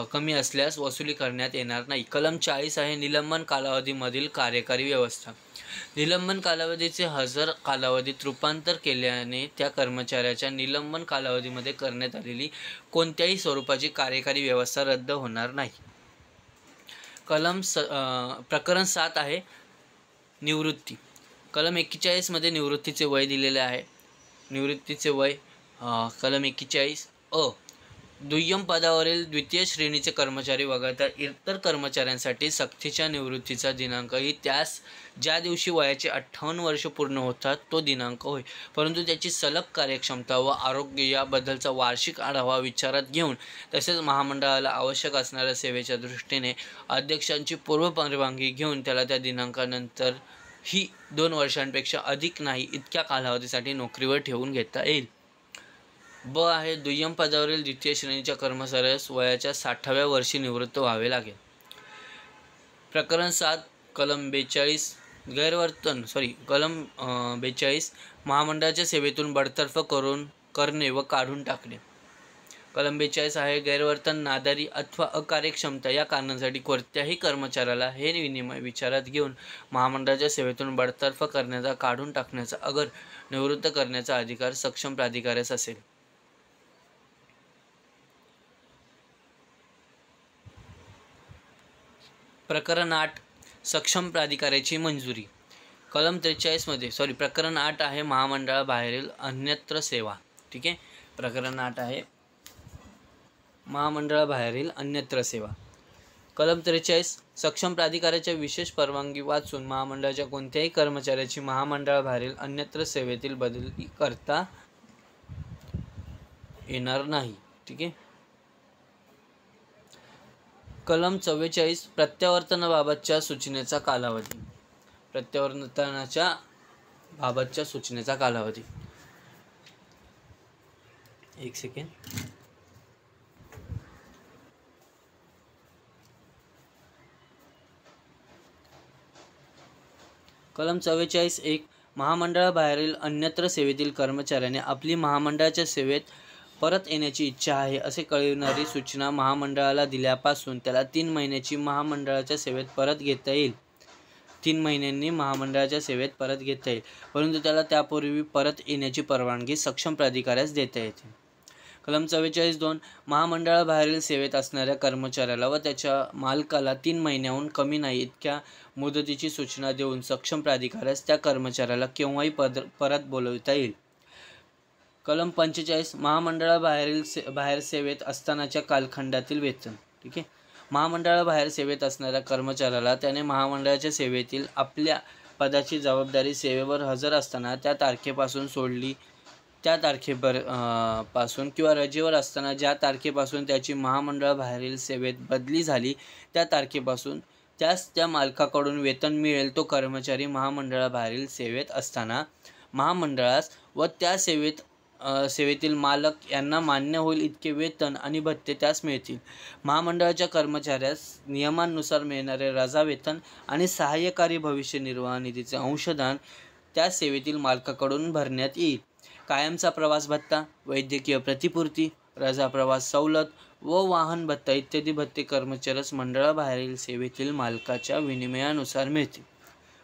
कमी असल्यास वसुली करण्यात येणार नाही. कलम 40 आहे, निलंबन कालावधीमधील कार्यकारी व्यवस्था. निलंबन कालावधीचे हजर कालावधीत रूपांतर केल्याने त्या कर्मचाऱ्याच्या निलंबन कालावधीमध्ये करण्यात आलेली कोणत्याही स्वरूपाची कार्यकारी व्यवस्था रद्द होणार नाही. प्रकरण 7 आहे, निवृत्ती. कलम 41 मध्ये निवृत्तीचे वय दिलेले आहे. निवृत्तीचे वय कलम 41 अ, दुय्यम पदावरील द्वितीय श्रेणीचे कर्मचारी वगळता इतर कर्मचाऱ्यांसाठी सक्तीच्या निवृत्तीचा दिनांकही त्यास ज्या दिवशी वयाचे 58 वर्ष पूर्ण होतात तो दिनांक होय. परंतु त्याची सलग कार्यक्षमता व आरोग्य याबद्दलचा वार्षिक आढावा विचारात घेऊन तसेच महामंडळाला आवश्यक असणाऱ्या सेवेच्या दृष्टीने अध्यक्षांची पूर्वपरवानगी घेऊन त्याला त्या दिनांकानंतर ही 2 वर्षांपेक्षा अधिक नाही इतक्या कालावधीसाठी नोकरीवर ठेवून घेता येईल. ब आहे, दुय्यम पदावरील द्वितीय श्रेणीच्या कर्मचाऱ्यास वयाच्या 60व्या वर्षी निवृत्त व्हावे लागेल. प्रकरण 7 कलम 42 कलम 42 महामंडळाच्या सेवेतून बडतर्फ करणे व काढून टाकणे. कलम 42 आहे, गैरवर्तन, नादारी अथवा अकार्यक्षमता या कारणांसाठी कोणत्याही कर्मचाऱ्याला हे विनिमय विचारात घेऊन महामंडळाच्या सेवेतून बडतर्फ करण्याचा, काढून टाकण्याचा अगर निवृत्त करण्याचा अधिकार सक्षम प्राधिकाऱ्यास असेल. प्रकरण 8 सक्षम प्राधिकाऱ्याची मंजुरी. कलम 43 मध्ये प्रकरण 8 आहे, महामंडळाबाहेरील अन्यत्र सेवा. ठीक आहे, प्रकरण 8 आहे महामंडळाबाहेरील अन्यत्र सेवा. कलम 43 सक्षम प्राधिकाऱ्याच्या विशेष परवानगी वाचून महामंडळाच्या कोणत्याही कर्मचाऱ्याची महामंडळाबाहेरील अन्यत्र सेवेतील बदली करता येणार नाही. ठीक आहे. कलम 44 प्रत्यावर्तनाबाबतच्या सूचनेचा कालावधी. प्रत्यावर्तनाच्या बाबतच्या सूचनेचा कालावधी. एक सेकंड. कलम 44(1) महामंडळाबाहेरील अन्यत्र सेवेतील कर्मचाऱ्याने आपली महामंडळाच्या सेवेत परत येण्याची इच्छा आहे असे कळविणारी सूचना महामंडळाला दिल्यापासून त्याला 3 महिन्याची महामंडळाच्या सेवेत परत घेता येईल. 3 महिन्यांनी महामंडळाच्या सेवेत परत घेता येईल, परंतु त्याला त्यापूर्वी परत येण्याची परवानगी सक्षम प्राधिकाऱ्यास देता येते. कलम 44(2) महामंडळाबाहेरील सेवेत असणाऱ्या कर्मचाऱ्याला व त्याच्या मालकाला 3 महिन्याहून कमी नाही इतक्या मुदतीची सूचना देऊन सक्षम प्राधिकाऱ्यास त्या कर्मचाऱ्याला केव्हाही परत बोलविता येईल. कलम 45 बाहेर सेवेत असतानाच्या कालखंडातील वेतन. ठीक आहे. महामंडळाबाहेर सेवेत असणाऱ्या कर्मचाऱ्याला त्याने महामंडळाच्या सेवेतील आपल्या पदाची जबाबदारी सेवेवर हजर असताना त्या तारखेपासून सोडली त्या तारखेपासून किंवा रजेवर असताना ज्या तारखेपासून त्याची महामंडळाबाहेरील सेवेत बदली झाली त्या तारखेपासून त्यास त्या मालकाकडून वेतन मिळेल तो कर्मचारी महामंडळाबाहेरील सेवेत असताना महामंडळास व त्या सेवेतील मालक यांना मान्य होईल इतके वेतन आणि भत्ते त्यास मिळतील. महामंडळाच्या कर्मचाऱ्यास नियमानुसार मिळणारे रजा वेतन आणि सहाय्यकारी भविष्य निर्वाह निधीचे अंशदान त्या सेवेतील मालकाकडून भरण्यात येईल. कायमचा प्रवास भत्ता, वैद्यकीय प्रतिपूर्ती, रजा प्रवास सवलत व वाहन भत्ता इत्यादी भत्ते कर्मचाऱ्यास मंडळाबाहेरील सेवेतील मालकाच्या विनिमयानुसार मिळतील,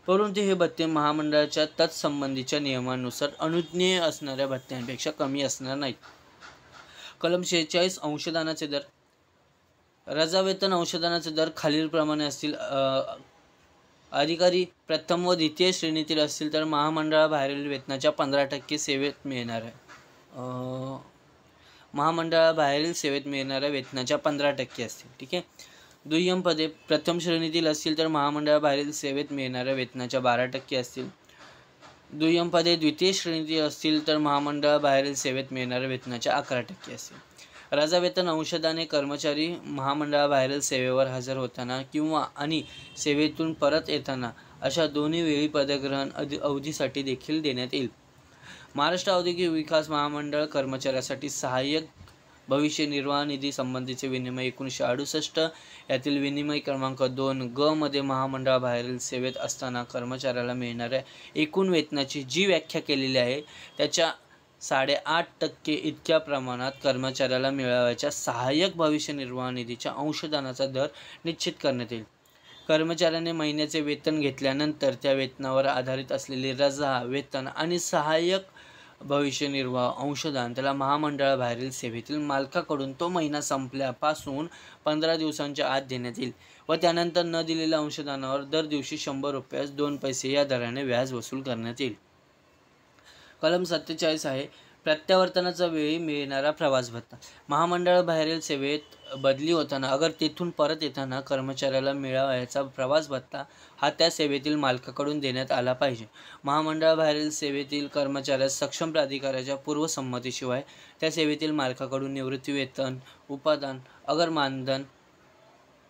परंतु हे भत्ते महामंडळाच्या तत्संबंधीच्या नियमानुसार अनुज्ञेय असणाऱ्या भत्त्यांपेक्षा कमी असणार नाहीत. कलम 46 अंशदानाचे दर. रजा वेतन अंशदानाचे दर खालीलप्रमाणे असतील. अधिकारी प्रथम व द्वितीय श्रेणीतील असतील तर महामंडळाबाहेरील वेतनाच्या 15% सेवेत मिळणार आहे. महामंडळाबाहेरील सेवेत मिळणाऱ्या वेतनाच्या 15% असतील. ठीक आहे. दुय्यम पदे प्रथम श्रेणीतील असतील तर महामंडळाबाहेरील सेवेत मिळणाऱ्या वेतनाच्या 12% असतील. दुय्यम पदे द्वितीय श्रेणीतील असतील तर महामंडळाबाहेरील सेवेत मिळणाऱ्या वेतनाच्या 11% असतील. रजा वेतन अंशदाने कर्मचारी महामंडळाबाहेरील सेवेवर हजर होताना किंवा आणि सेवेतून परत येताना अशा दोन्ही वेळी पदग्रहण अवधीसाठी देखील देण्यात येईल. महाराष्ट्र औद्योगिक विकास महामंडळ कर्मचाऱ्यासाठी सहाय्यक भविष्य निर्वाह निधी संबंधीचे विनिमय 1968 यातील विनिमय क्रमांक 2 ग मध्ये महामंडळाबाहेरील सेवेत असताना कर्मचाऱ्याला मिळणाऱ्या एकूण वेतनाची जी व्याख्या केलेली आहे त्याच्या 8.5% इतक्या प्रमाणात कर्मचाऱ्याला मिळावयाच्या सहाय्यक भविष्य निर्वाह निधीच्या अंशदानाचा दर निश्चित करण्यात येईल. कर्मचाऱ्याने महिन्याचे वेतन घेतल्यानंतर त्या वेतनावर आधारित असलेली रजा वेतन आणि सहाय्यक भविष्य निर्वाह अंशदान त्याला महामंडळाबाहेरील सेवेतील मालकाकडून तो महिना संपल्यापासून 15 दिवसांच्या आत देण्यात येईल व त्यानंतर न दिलेल्या अंशदानावर दर दिवशी 100 रुपयास 2 पैसे या दराने व्याज वसूल करण्यात येईल. कलम 47 आहे प्रत्यावर्तनाच्या वेळी मिळणारा प्रवास भत्ता. महामंडळाबाहेरील सेवेत बदली होताना अगर तेथून परत येताना कर्मचाऱ्याला मिळावयाचा प्रवास भत्ता हा त्या सेवेतील मालकाकडून देण्यात आला पाहिजे. महामंडळाबाहेरील सेवेतील कर्मचाऱ्यास सक्षम प्राधिकाऱ्याच्या पूर्वसंमतीशिवाय त्या सेवेतील मालकाकडून निवृत्ती वेतन, उपादान अगर मानधन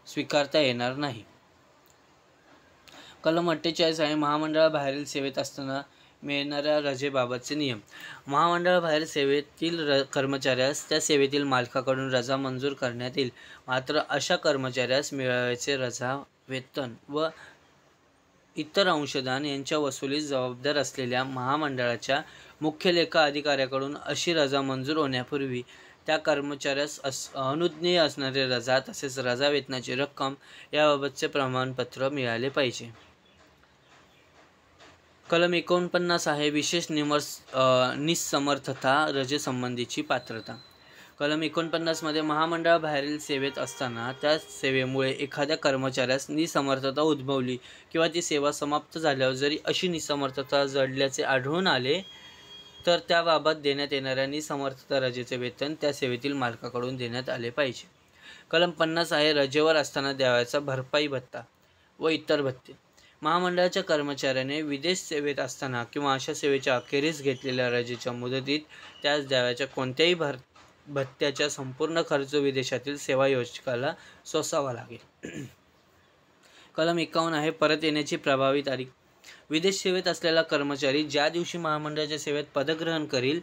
स्वीकारता येणार नाही. कलम 48 आहे महामंडळाबाहेरील सेवेत असताना मिळणाऱ्या रजेबाबतचे नियम. महामंडळाबाहेर सेवेतील कर्मचाऱ्यास त्या सेवेतील मालकाकडून रजा मंजूर करण्यात येईल, मात्र अशा कर्मचाऱ्यास मिळावयाचे रजा वेतन व इतर अंशदान यांच्या वसुलीस जबाबदार असलेल्या महामंडळाच्या मुख्य लेखा अधिकाऱ्याकडून अशी रजा मंजूर होण्यापूर्वी त्या कर्मचाऱ्यास अनुज्ञेय असणारे रजा तसेच रजा वेतनाची रक्कम याबाबतचे प्रमाणपत्र मिळाले पाहिजे. कलम 49 आहे विशेष निसमर्थता रजेसंबंधीची पात्रता. कलम 49 मध्ये महामंडळाबाहेरील सेवेत असताना त्या सेवेमुळे एखाद्या कर्मचाऱ्यास निसमर्थता उद्भवली किंवा ती सेवा समाप्त झाल्यावर जरी अशी निसमर्थता जडल्याचे आढळून आले तर त्याबाबत देण्यात येणाऱ्या निसमर्थता रजेचे वेतन त्या सेवेतील मालकाकडून देण्यात आले पाहिजे. कलम 50 आहे रजेवर असताना द्यावयाचा भरपाई भत्ता व इतर भत्ते. महामंडळाच्या कर्मचाऱ्याने विदेश सेवेत असताना किंवा अशा सेवेच्या अखेरीस घेतलेल्या रजेच्या मुदतीत त्यास द्यावयाच्या कोणत्याही भत्त्याचा संपूर्ण खर्च विदेशातील सेवा योजकाला सोसावा लागेल. कलम 51 आहे परत येण्याची प्रभावी तारीख. विदेश सेवेत असलेला कर्मचारी ज्या दिवशी महामंडळाच्या सेवेत पदग्रहण करील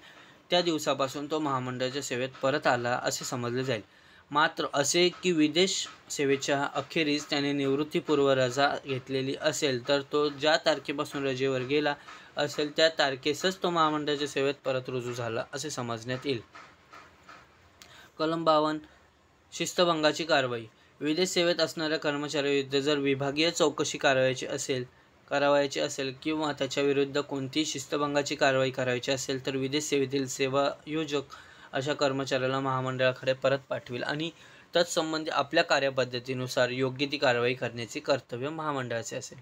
त्या दिवसापासून तो महामंडळाच्या सेवेत परत आला असे समजले जाईल. मात्र असे की विदेश सेवेच्या अखेरीस त्याने निवृत्तीपूर्व रजा घेतलेली असेल तर तो ज्या तारखेपासून रजेवर गेला असेल त्या तारखेसच तो महामंडळाच्या सेवेत परत रुजू झाला असे समजण्यात येईल. कलम 52 शिस्तभंगाची कारवाई. विदेश सेवेत असणाऱ्या कर्मचाऱ्याविरुद्ध जर विभागीय चौकशी करावायची असेल किंवा त्याच्याविरुद्ध कोणतीही शिस्तभंगाची कारवाई करायची असेल तर विदेश सेवेतील सेवायोजक अशा कर्मचाऱ्याला महामंडळाकडे परत पाठवेल आणि तत्संबंधी आपल्या कार्यपद्धतीनुसार योग्य ती कारवाई करण्याचे कर्तव्य महामंडळाचे असेल.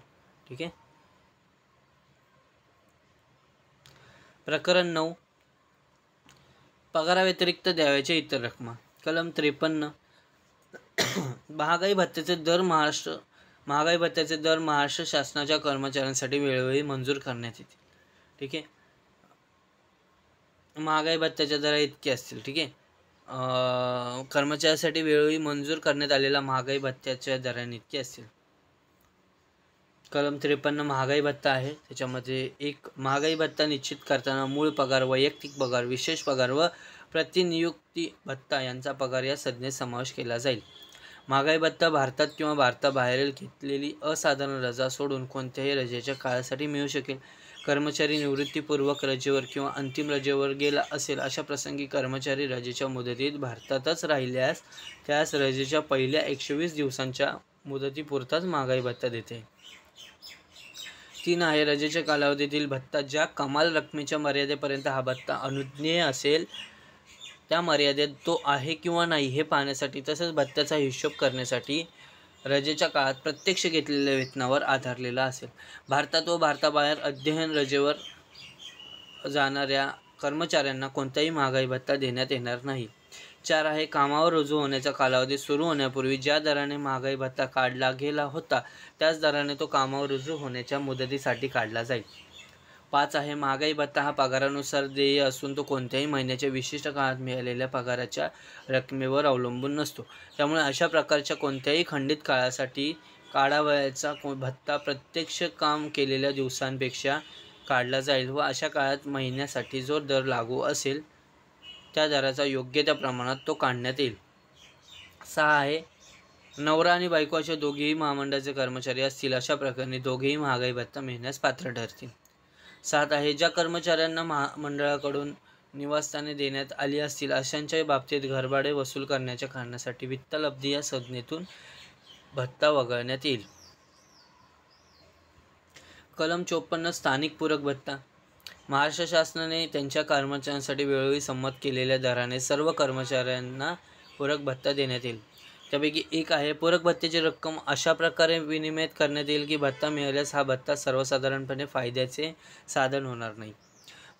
ठीक आहे. प्रकरण 9 पगाराव्यतिरिक्त द्यावयाच्या इतर रकमा. कलम 53 महागाई भत्त्याचे दर महाराष्ट्र शासनाच्या कर्मचाऱ्यांसाठी वेळोवेळी मंजूर करण्यात येतील. ठीक आहे. महागाई भत्त्याच्या दरा इतके असतील. ठीक आहे. कर्मचाऱ्यासाठी वेळोवेळी मंजूर करण्यात आलेला महागाई भत्त्याच्या दराने इतके असतील. कलम 53 महागाई भत्ता आहे. त्याच्यामध्ये एक महागाई भत्ता निश्चित करताना मूळ पगार, वैयक्तिक पगार, विशेष पगार व प्रतिनियुक्ती भत्ता यांचा पगार या संज्ञेत समावेश केला जाईल. महागाई भत्ता भारतात किंवा भारताबाहेरील घेतलेली असाधारण रजा सोडून कोणत्याही रजेच्या काळासाठी मिळू शकेल. कर्मचारी निवृत्तीपूर्वक रजेवर किंवा अंतिम रजेवर गेला असेल अशा प्रसंगी कर्मचारी रजेच्या मुदतीत भारतातच राहिल्यास त्यास रजेच्या पहिल्या 120 दिवसांच्या मुदतीपुरताच महागाई भत्ता देते. 3 आहे रजेच्या कालावधीतील भत्ता. ज्या कमाल रकमेच्या मर्यादेपर्यंत हा भत्ता अनुज्ञेय असेल त्या मर्यादेत तो आहे किंवा नाही हे पाहण्यासाठी तसेच भत्त्याचा हिशोब करण्यासाठी रजेच्या काळात प्रत्यक्ष घेतलेल्या वेतनावर आधारलेला असेल. भारतात व भारताबाहेर अध्ययन रजेवर जाणाऱ्या कर्मचाऱ्यांना कोणताही महागाई भत्ता देण्यात येणार नाही. 4 आहे कामावर रुजू होण्याचा कालावधी सुरू होण्यापूर्वी ज्या दराने महागाई भत्ता काढला गेला होता त्याच दराने तो कामावर रुजू होण्याच्या मुदतीसाठी काढला जाईल. 5 आहे महागाई भत्ता हा पगारानुसार देय असून तो कोणत्याही महिन्याच्या विशिष्ट काळात मिळालेल्या पगाराच्या रकमेवर अवलंबून नसतो. त्यामुळे अशा प्रकारच्या कोणत्याही खंडित काळासाठी काढावयाचा भत्ता प्रत्यक्ष काम केलेल्या दिवसांपेक्षा काढला जाईल व अशा काळात महिन्यासाठी जो दर लागू असेल त्या दराचा योग्य त्या प्रमाणात तो काढण्यात येईल. 6 आहे नवरा आणि बायको अशा दोघेही महामंडळाचे कर्मचारी असतील अशा प्रकारे दोघेही महागाई भत्ता मिळण्यास पात्र ठरतील. 7 आहे ज्या कर्मचाऱ्यांना महामंडळाकडून निवासस्थाने देण्यात आली असतील अशांच्या बाबतीत घरभाडे वसूल करण्याच्या कारणासाठी वित्तलब्धी या संज्ञेतून भत्ता वगळण्यात येईल. कलम 54 स्थानिक पूरक भत्ता. महाराष्ट्र शासनाने त्यांच्या कर्मचाऱ्यांसाठी वेळोवेळी संमत केलेल्या दराने सर्व कर्मचाऱ्यांना पूरक भत्ता देण्यात येईल. त्यापैकी एक आहे पूरक भत्त्याची रक्कम अशा प्रकारे विनिमय करण्यात येईल की भत्ता मिळाल्यास हा भत्ता सर्वसाधारणपणे फायद्याचे साधन होणार नाही.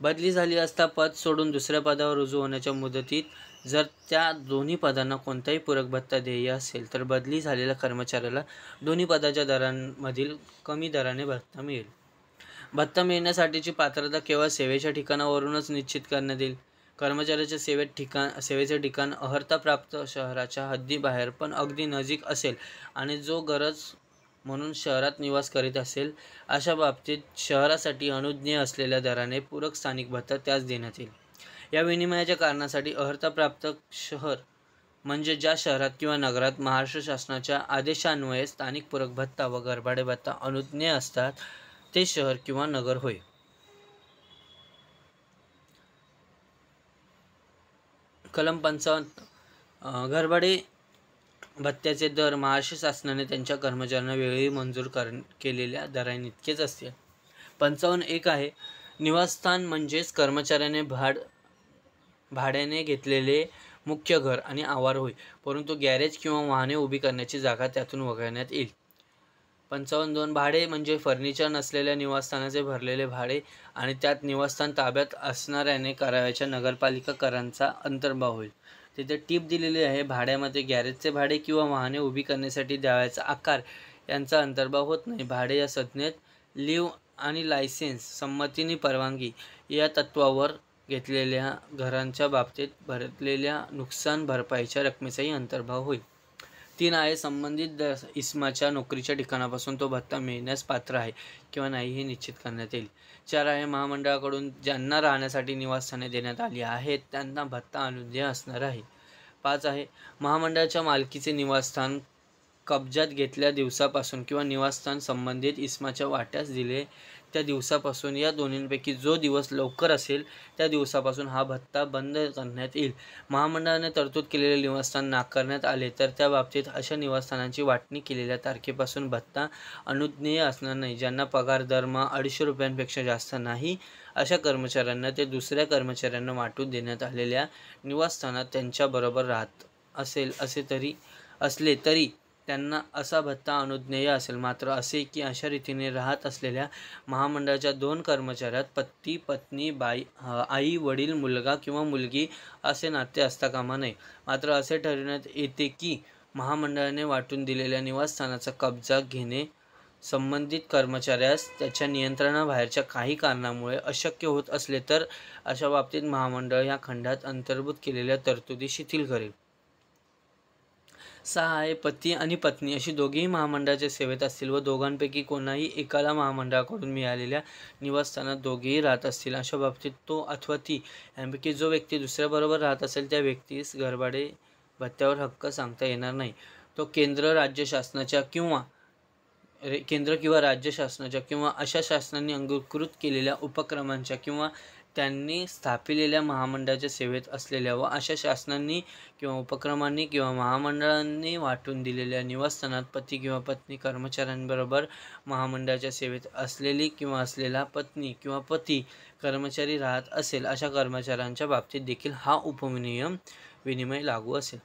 बदली झाली असता पद सोडून दुसऱ्या पदावर रुजू होण्याच्या मुदतीत जर त्या दोन्ही पदांना कोणताही पूरक भत्ता देय असेल तर बदली झालेल्या कर्मचाऱ्याला दोन्ही पदाच्या दरांमधील कमी दराने भत्ता मिळेल. भत्ता मिळण्यासाठीची पात्रता केवळ सेवेच्या ठिकाणावरूनच निश्चित करण्यात येईल. कर्मचाऱ्याच्या सेवेचे ठिकाण अर्हताप्राप्त शहराच्या हद्दीबाहेर पण अगदी नजीक असेल आणि जो गरज म्हणून शहरात निवास करीत असेल अशा बाबतीत शहरासाठी अनुज्ञेय असलेल्या दराने पूरक स्थानिक भत्ता त्यास देण्यात येईल. या विनिमयाच्या कारणासाठी अर्हताप्राप्त शहर म्हणजे ज्या शहरात किंवा नगरात महाराष्ट्र शासनाच्या आदेशान्वये स्थानिक पूरक भत्ता व घरभाडे भत्ता अनुज्ञेय असतात ते शहर किंवा नगर होय. कलम 55 घरभाडे भत्त्याचे दर महाराष्ट्र शासनाने त्यांच्या कर्मचाऱ्यांना वेळोवेळी मंजूर केलेल्या दरांइतकेच असते. 55(1) आहे निवासस्थान म्हणजेच कर्मचाऱ्याने भाड्याने घेतलेले मुख्य घर आणि आवार होय, परंतु गॅरेज किंवा वाहने उभी करण्याची जागा त्यातून वगळण्यात येईल. 55(2) भाडे म्हणजे फर्निचर नसलेल्या निवासस्थानाचे भरलेले भाडे आणि त्यात निवासस्थान ताब्यात असणाऱ्याने करावयाच्या नगरपालिका करांचा अंतर्भाव होईल. तिथे टीप दिलेली आहे. भाड्यामध्ये गॅरेजचे भाडे किंवा वाहने उभी करण्यासाठी द्यावयाचा आकार यांचा अंतर्भाव होत नाही. भाडे या संज्ञेत लीव आणि लायसेन्स संमतीने परवानगी या तत्वावर घेतलेल्या घरांच्या बाबतीत भरलेल्या नुकसान भरपाईच्या रकमेचाही अंतर्भाव होईल. 3 आहे संबंधित इसमाच्या नोकरीच्या ठिकाणापासून तो भत्ता मिळण्यास पात्र आहे किंवा नाही हे निश्चित करण्यात येईल. 4 आहे महामंडळाकडून ज्यांना राहण्यासाठी निवासस्थाने देण्यात आली आहेत त्यांना भत्ता अनुज्ञेय असणार आहे. 5 आहे महामंडळाच्या मालकीचे निवासस्थान कब्जात घेतल्या दिवसापासून किंवा निवासस्थान संबंधित इसमाच्या वाट्यास दिले त्या दिवसापासून या दोन्हींपैकी जो दिवस लवकर असेल त्या दिवसापासून हा भत्ता बंद करण्यात येईल. महामंडळाने तरतूद केलेले निवासस्थान नाकारण्यात आले तर त्या बाबतीत अशा निवासस्थानांची वाटणी केलेल्या तारखेपासून भत्ता अनुज्ञेय असणार नाही. ज्यांना पगार दरमहा 250 रुपयांपेक्षा जास्त नाही अशा कर्मचाऱ्यांना ते दुसऱ्या कर्मचाऱ्यांना वाटून देण्यात आलेल्या निवासस्थानात त्यांच्याबरोबर राहत असले तरी त्यांना असा भत्ता अनुज्ञेय असेल. मात्र असे की अशा रीतीने राहत असलेल्या महामंडळाच्या 2 कर्मचाऱ्यात पती पत्नी आई वडील मुलगा किंवा मुलगी असे नाते असता कामा नये. मात्र असे ठरविण्यात येते की महामंडळाने वाटून दिलेल्या निवासस्थानाचा कब्जा घेणे संबंधित कर्मचाऱ्यास त्याच्या नियंत्रणाबाहेरच्या काही कारणामुळे अशक्य होत असले तर अशा बाबतीत महामंडळ या खंडात अंतर्भूत केलेल्या तरतुदी शिथिल करेल. 6 आहे पती आणि पत्नी अशी दोघेही महामंडळाच्या सेवेत असतील व दोघांपैकी कोणाही एकाला महामंडळाकडून मिळालेल्या निवासस्थानात दोघेही राहत असतील अशा बाबतीत तो अथवा ती यांपैकी जो व्यक्ती दुसऱ्याबरोबर राहत असेल त्या व्यक्तीस घरभाडे भत्त्यावर हक्क सांगता येणार नाही. तो केंद्र किंवा राज्य शासनाच्या किंवा अशा शासनाने अंगीकृत केलेल्या उपक्रमांच्या किंवा त्यांनी स्थापिलेल्या महामंडळाच्या सेवेत असलेल्या व अशा शासनांनी किंवा उपक्रमांनी किंवा महामंडळांनी वाटून दिलेल्या निवासस्थानात पती किंवा पत्नी कर्मचाऱ्यांबरोबर महामंडळाच्या सेवेत असलेली किंवा असलेला पत्नी किंवा पती कर्मचारी राहत असेल अशा कर्मचाऱ्यांच्या बाबतीत देखील हा विनिमय लागू असेल.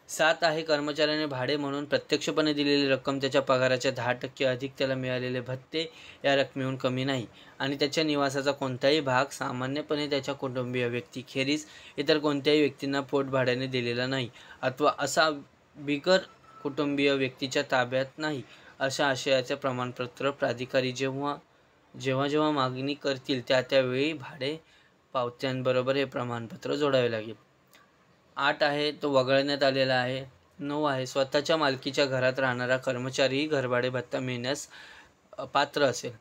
7 आहे कर्मचाऱ्याने भाडे म्हणून प्रत्यक्षपणे दिलेली रक्कम त्याच्या पगाराच्या 10% अधिक त्याला मिळालेले भत्ते या रकमेहून कमी नाही आणि त्याच्या निवासाचा कोणताही भाग सामान्यपणे त्याच्या कुटुंबीय व्यक्तीखेरीज इतर कोणत्याही व्यक्तींना पोटभाड्याने दिलेला नाही अथवा असा बिगर कुटुंबीय व्यक्तीच्या ताब्यात नाही अशा आशयाचे प्रमाणपत्र प्राधिकारी जेव्हा मागणी करतील त्यावेळी भाडे पावत्यांबरोबर हे प्रमाणपत्र जोडावे लागेल. 8 आहे तो वगळण्यात आलेला आहे. 9 आहे स्वतःच्या मालकीच्या घरात राहणारा कर्मचारीही घरभाडे भत्ता मिळण्यास पात्र असेल.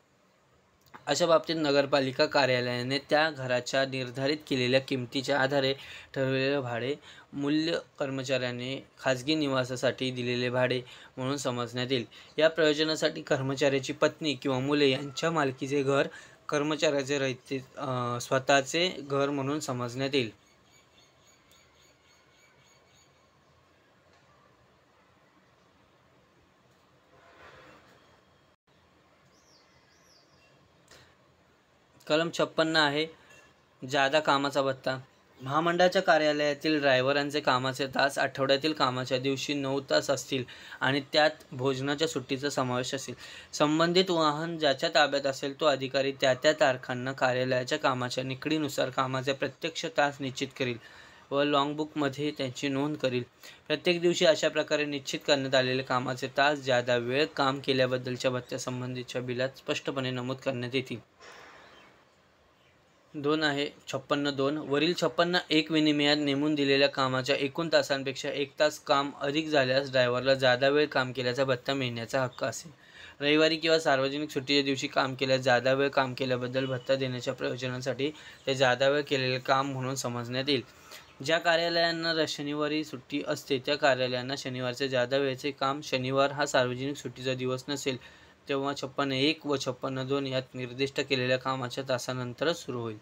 अशा बाबतीत नगरपालिका कार्यालयाने त्या घराच्या निर्धारित केलेल्या किमतीच्या आधारे ठरवलेले भाडे मूल्य कर्मचाऱ्याने खाजगी निवासासाठी दिलेले भाडे म्हणून समजण्यात येईल. या प्रयोजनासाठी कर्मचाऱ्याची पत्नी किंवा मुले यांच्या मालकीचे घर कर्मचाऱ्याचे स्वतःचे घर म्हणून समजण्यात येईल. कलम 56 आहे जादा कामाचा भत्ता. महामंडळाच्या कार्यालयातील ड्रायव्हरांचे कामाचे तास आठवड्यातील कामाच्या दिवशी 9 तास असतील आणि त्यात भोजनाच्या सुट्टीचा समावेश असेल. संबंधित वाहन ज्याच्या ताब्यात असेल तो अधिकारी त्या तारखांना कार्यालयाच्या कामाच्या निकडीनुसार कामाचे प्रत्यक्ष तास निश्चित करील व लॉगबुकमध्ये त्यांची नोंद करील. प्रत्येक दिवशी अशा प्रकारे निश्चित करण्यात आलेले कामाचे तास जादा वेळ काम केल्याबद्दलच्या भत्त्यासंबंधीच्या बिलात स्पष्टपणे नमूद करण्यात येतील. 2 आहे 56(2) वरील 56(1) विनिमयात नेमून दिलेल्या कामाच्या एकूण तासांपेक्षा 1 तास काम अधिक झाल्यास ड्रायव्हरला जादा वेळ काम केल्याचा भत्ता मिळण्याचा हक्क असेल. रविवारी किंवा सार्वजनिक सुट्टीच्या दिवशी काम केल्यास जादा वेळ काम केल्याबद्दल भत्ता देण्याच्या प्रयोजनासाठी ते जादा वेळ केलेले काम म्हणून समजण्यात येईल. ज्या कार्यालयांना शनिवारी सुट्टी असते त्या कार्यालयांना शनिवारचे जादा वेळेचे काम शनिवार हा सार्वजनिक सुट्टीचा दिवस नसेल तेव्हा 56(1) व 56(2) यात निर्दिष्ट केलेल्या कामाच्या तासानंतरच सुरू होईल.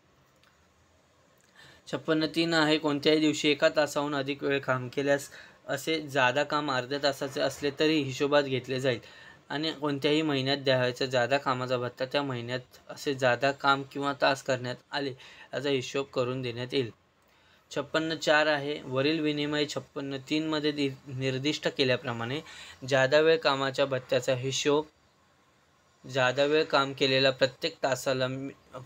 56(3) आहे कोणत्याही दिवशी 1 तासाहून अधिक वेळ काम केल्यास असे जादा काम अर्ध्या तासाचे असले तरी हिशोबात घेतले जाईल आणि कोणत्याही महिन्यात द्यावयाचा जादा कामाचा भत्ता त्या महिन्यात असे जादा काम किंवा तास करण्यात आले याचा हिशोब करून देण्यात येईल. 56(4) आहे वरील विनिमय 56(3) मध्ये निर्दिष्ट केल्याप्रमाणे जादा वेळ कामाच्या भत्त्याचा हिशोब जादा वेळ काम केलेला प्रत्येक तासाला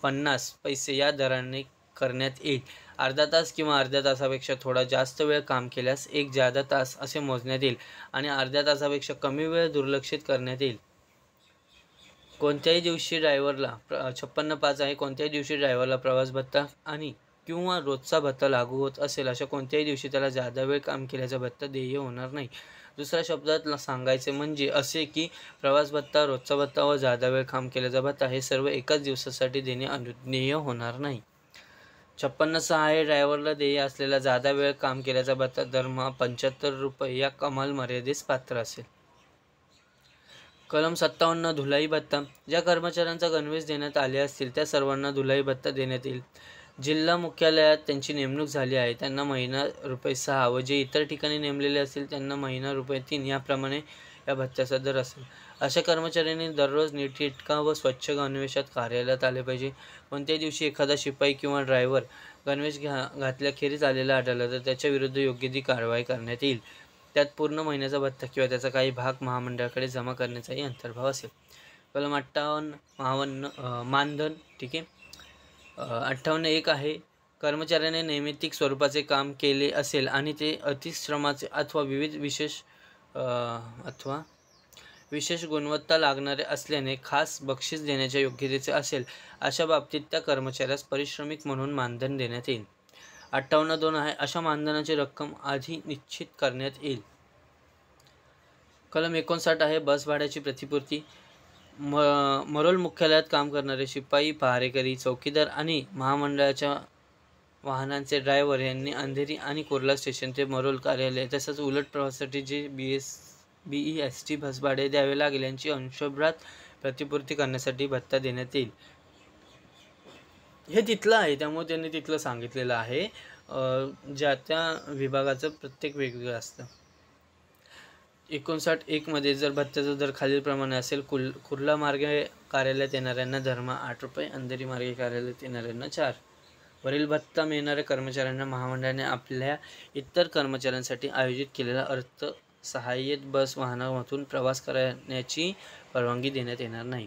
50 पैसे या दराने करण्यात येईल. अर्धा तास किंवा अर्ध्या तासापेक्षा थोडा जास्त वेळ काम केल्यास 1 जादा तास असे मोजण्यात येईल आणि अर्ध्या तासापेक्षा कमी वेळ दुर्लक्षित करण्यात येईल. कोणत्याही दिवशी ड्रायव्हरला 56(5) आहे कोणत्याही दिवशी ड्रायव्हरला प्रवास भत्ता आणि किंवा रोजचा भत्ता लागू होत असेल अशा कोणत्याही दिवशी त्याला जादा वेळ काम केल्याचा भत्ता देय होणार नाही. दुसऱ्या शब्दात सांगायचे म्हणजे असे की प्रवास भत्ता, रोजचा भत्ता व जादा वेळ काम केल्याचा भत्ता हे सर्व एकाच दिवसासाठी देणे अनुज्ञेय होणार नाही. 56 आहे ड्रायव्हरला देय असलेला जादा वेळ काम केल्याचा भत्ता दरमहा ₹75 या कमाल मर्यादेस पात्र असेल. कलम 57 धुलाई भत्ता. ज्या कर्मचाऱ्यांचा गणवेश देण्यात आले असतील त्या सर्वांना धुलाई भत्ता देण्यात येईल. जिल्हा मुख्यालयात त्यांची नेमणूक झाली आहे त्यांना महिना ₹6 व जे इतर ठिकाणी नेमलेले असतील त्यांना महिना ₹3 याप्रमाणे या भत्त्याचा दर असेल. अशा कर्मचाऱ्यांनी दररोज नीटनेटका व स्वच्छ गणवेशात कार्यालयात आले पाहिजे. कोणत्याही दिवशी एखादा शिपाई किंवा ड्रायव्हर गणवेश घातल्याखेरीज आलेला आढळला तर त्याच्या विरुद्ध योग्य ती कारवाई करण्यात येईल. त्यात पूर्ण महिन्याचा भत्ता किंवा त्याचा काही भाग महामंडळाकडे जमा करण्याचाही अंतर्भाव असेल. कलम 58 मानधन. ठीक आहे. 58(1) आहे कर्मचाऱ्याने नैमित्तिक स्वरूपाचे काम केले असेल आणि ते अतिश्रमाचे अथवा विशेष गुणवत्ता लागणारे असल्याने खास बक्षीस देण्याच्या योग्यतेचे असेल अशा बाबतीत त्या कर्मचाऱ्यास पारिश्रमिक म्हणून मानधन देण्यात येईल. 58(2) आहे अशा मानधनाची रक्कम आधी निश्चित करण्यात येईल. कलम 59 आहे बस भाड्याची प्रतिपूर्ती. मरोल मुख्यालयात काम करणारे शिपाई, पहारेकरी, चौकीदार आणि महामंडळाच्या वाहनांचे ड्रायव्हर यांनी अंधेरी आणि कुर्ला स्टेशन ते मरोल कार्यालय तसंच उलट प्रवासासाठी जे BEST बस भाडे द्यावे लागेल यांची अंशभरात प्रतिपूर्ती करण्यासाठी भत्ता देण्यात येईल. हे तिथलं आहे त्यामुळे त्यांनी तिथलं सांगितलेलं आहे. ज्या त्या विभागाचं प्रत्येक वेगवेगळं असतं. 59(1) मध्ये जर भत्त्याचा दर खालीलप्रमाणे असेल. कुर्ला मार्गे कार्यालयात येणाऱ्यांना दरमहा ₹8, अंधेरी मार्गे कार्यालयात येणाऱ्यांना ₹4. वरील भत्ता मिळणाऱ्या कर्मचाऱ्यांना महामंडळाने आपल्या इतर कर्मचाऱ्यांसाठी आयोजित केलेल्या अर्थसहाय्यित बस वाहनामधून प्रवास करण्याची परवानगी देण्यात येणार नाही.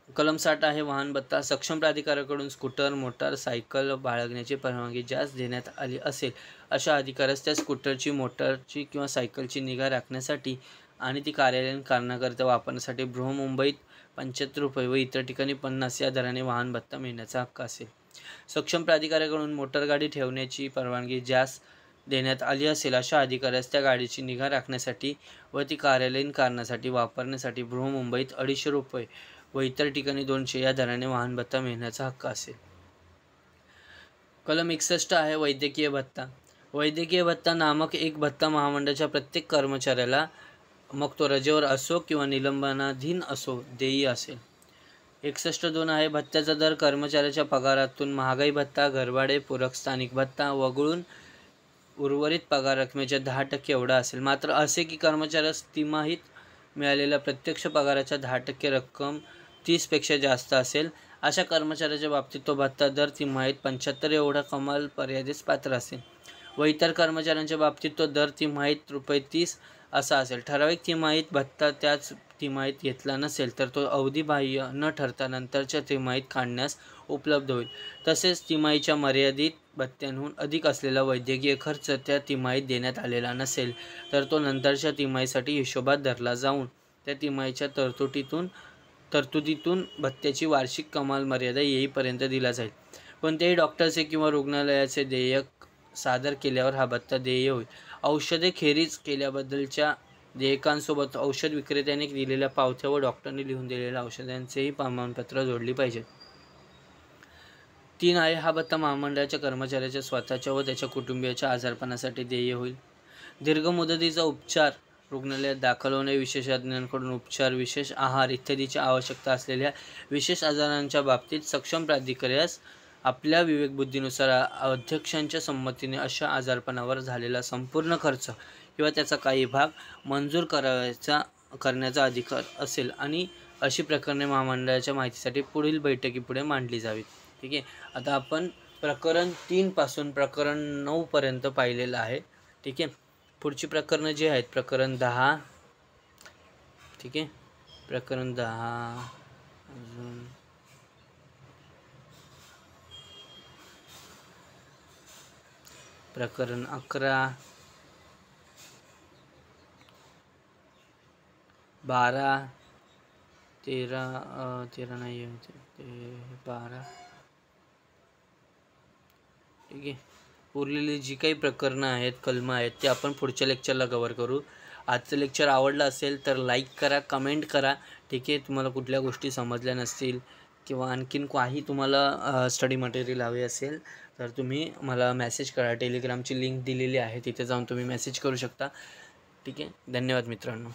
कलम 60 आहे वाहन भत्ता. सक्षम प्राधिकाऱ्याकडून स्कूटर, मोटार सायकल बाळगण्याची परवानगी ज्यास देण्यात आली असेल अशा अधिकाऱ्यास त्या स्कूटरची, मोटारची किंवा सायकलची निगा राखण्यासाठी आणि ती कार्यालयीन कारणाकरिता वापरण्यासाठी बृहन्मुंबईत ₹75 व इतर ठिकाणी 50 या दराने वाहन भत्ता मिळण्याचा हक्क असेल. सक्षम प्राधिकाऱ्याकडून मोटारगाडी ठेवण्याची परवानगी ज्यास देण्यात आली असेल अशा अधिकाऱ्यास त्या गाडीची निगा राखण्यासाठी व ती कार्यालयीन कारणासाठी वापरण्यासाठी बृहन्मुंबईत ₹250 व इतर ठिकाणी 200 या दराने वाहन भत्ता मिळण्याचा हक्क असेल. कलम 61 आहे वैद्यकीय भत्ता. वैद्यकीय भत्ता नामक एक भत्ता महामंडळाच्या प्रत्येक कर्मचाऱ्याला मग तो रजेवर असो किंवा निलंबनाधीन असो देय असेल. 61(2) आहे भत्त्याचा दर कर्मचाऱ्याच्या पगारातून महागाई भत्ता, घरभाडे, पूरक स्थानिक भत्ता वगळून उर्वरित पगार रकमेच्या 10% एवढा असेल. मात्र असे की कर्मचाऱ्यास तिमाहीत मिळालेल्या प्रत्यक्ष पगाराच्या 10% रक्कम 30 पेक्षा जास्त असेल अशा कर्मचाऱ्याच्या बाबतीत तो भत्ता दर तिमाहीत 75 एवढा कमाल मर्यादेस पात्र असेल व इतर कर्मचाऱ्यांच्या बाबतीत तो दर तिमाहीत ₹30 असा असेल. ठराविक तिमाहीत भत्ता त्याच तिमाहीत घेतला नसेल तर तो अवधीबाह्य न ठरता नंतरच्या तिमाहीत काढण्यास उपलब्ध होईल. तसेच तिमाहीच्या मर्यादित भत्त्याहून अधिक असलेला वैद्यकीय खर्च त्या तिमाहीत देण्यात आलेला नसेल तर तो नंतरच्या तिमाहीसाठी हिशोबात धरला जाऊन त्या तिमाहीच्या तरतुदीतून भत्त्याची वार्षिक कमाल मर्यादा येईपर्यंत दिला जाईल. कोणत्याही डॉक्टरचे किंवा रुग्णालयाचे देयक सादर केल्यावर हा भत्ता देय होईल. औषधे खेरीज केल्याबद्दलच्या देयकांसोबत औषध विक्रेत्याने दिलेल्या पावत्या व डॉक्टरने लिहून दिलेल्या औषधांचेही प्रमाणपत्र जोडली पाहिजे. 3 आहे हा भत्ता महामंडळाच्या कर्मचाऱ्याच्या स्वतःच्या व त्याच्या कुटुंबियाच्या आजारपणासाठी देय होईल. दीर्घ मुदतीचा उपचार, रुग्णालयात दाखल होणे, विशेषज्ञांकडून उपचार, विशेष आहार इत्यादीची आवश्यकता असलेल्या विशेष आजारांच्या बाबतीत सक्षम प्राधिकाऱ्यास आपल्या विवेकबुद्धीनुसार अध्यक्षांच्या संमतीने अशा आजारपणावर झालेला संपूर्ण खर्च किंवा त्याचा काही भाग मंजूर करण्याचा अधिकार असेल आणि अशी प्रकरणे महामंडळाच्या माहितीसाठी पुढील बैठकीपुढे मांडली जावीत. ठीक आहे. आता आपण प्रकरण 3 पासून प्रकरण 9 पर्यंत पाहिलेलं आहे. ठीक आहे. पुढची प्रकरणं जी आहेत प्रकरण 10. ठीक आहे. प्रकरण 10 अजून प्रकरण 11, 12, 13 नाही 12 ठीक आहे. उरलेली जी काही प्रकरणं आहेत, कलमं आहेत, ते आपण पुढच्या लेक्चरला कवर करू. आजचं लेक्चर आवडलं असेल तर लाईक करा, कमेंट करा. ठीक आहे. तुम्हाला कुठल्या गोष्टी समजल्या नसतील किंवा आणखीन काही तुम्हाला स्टडी मटेरियल हवे असेल तर तुम्ही मला मेसेज करा. टेलिग्रामची लिंक दिलेली आहे, तिथे जाऊन तुम्ही मेसेज करू शकता. ठीक आहे. धन्यवाद मित्रांनो.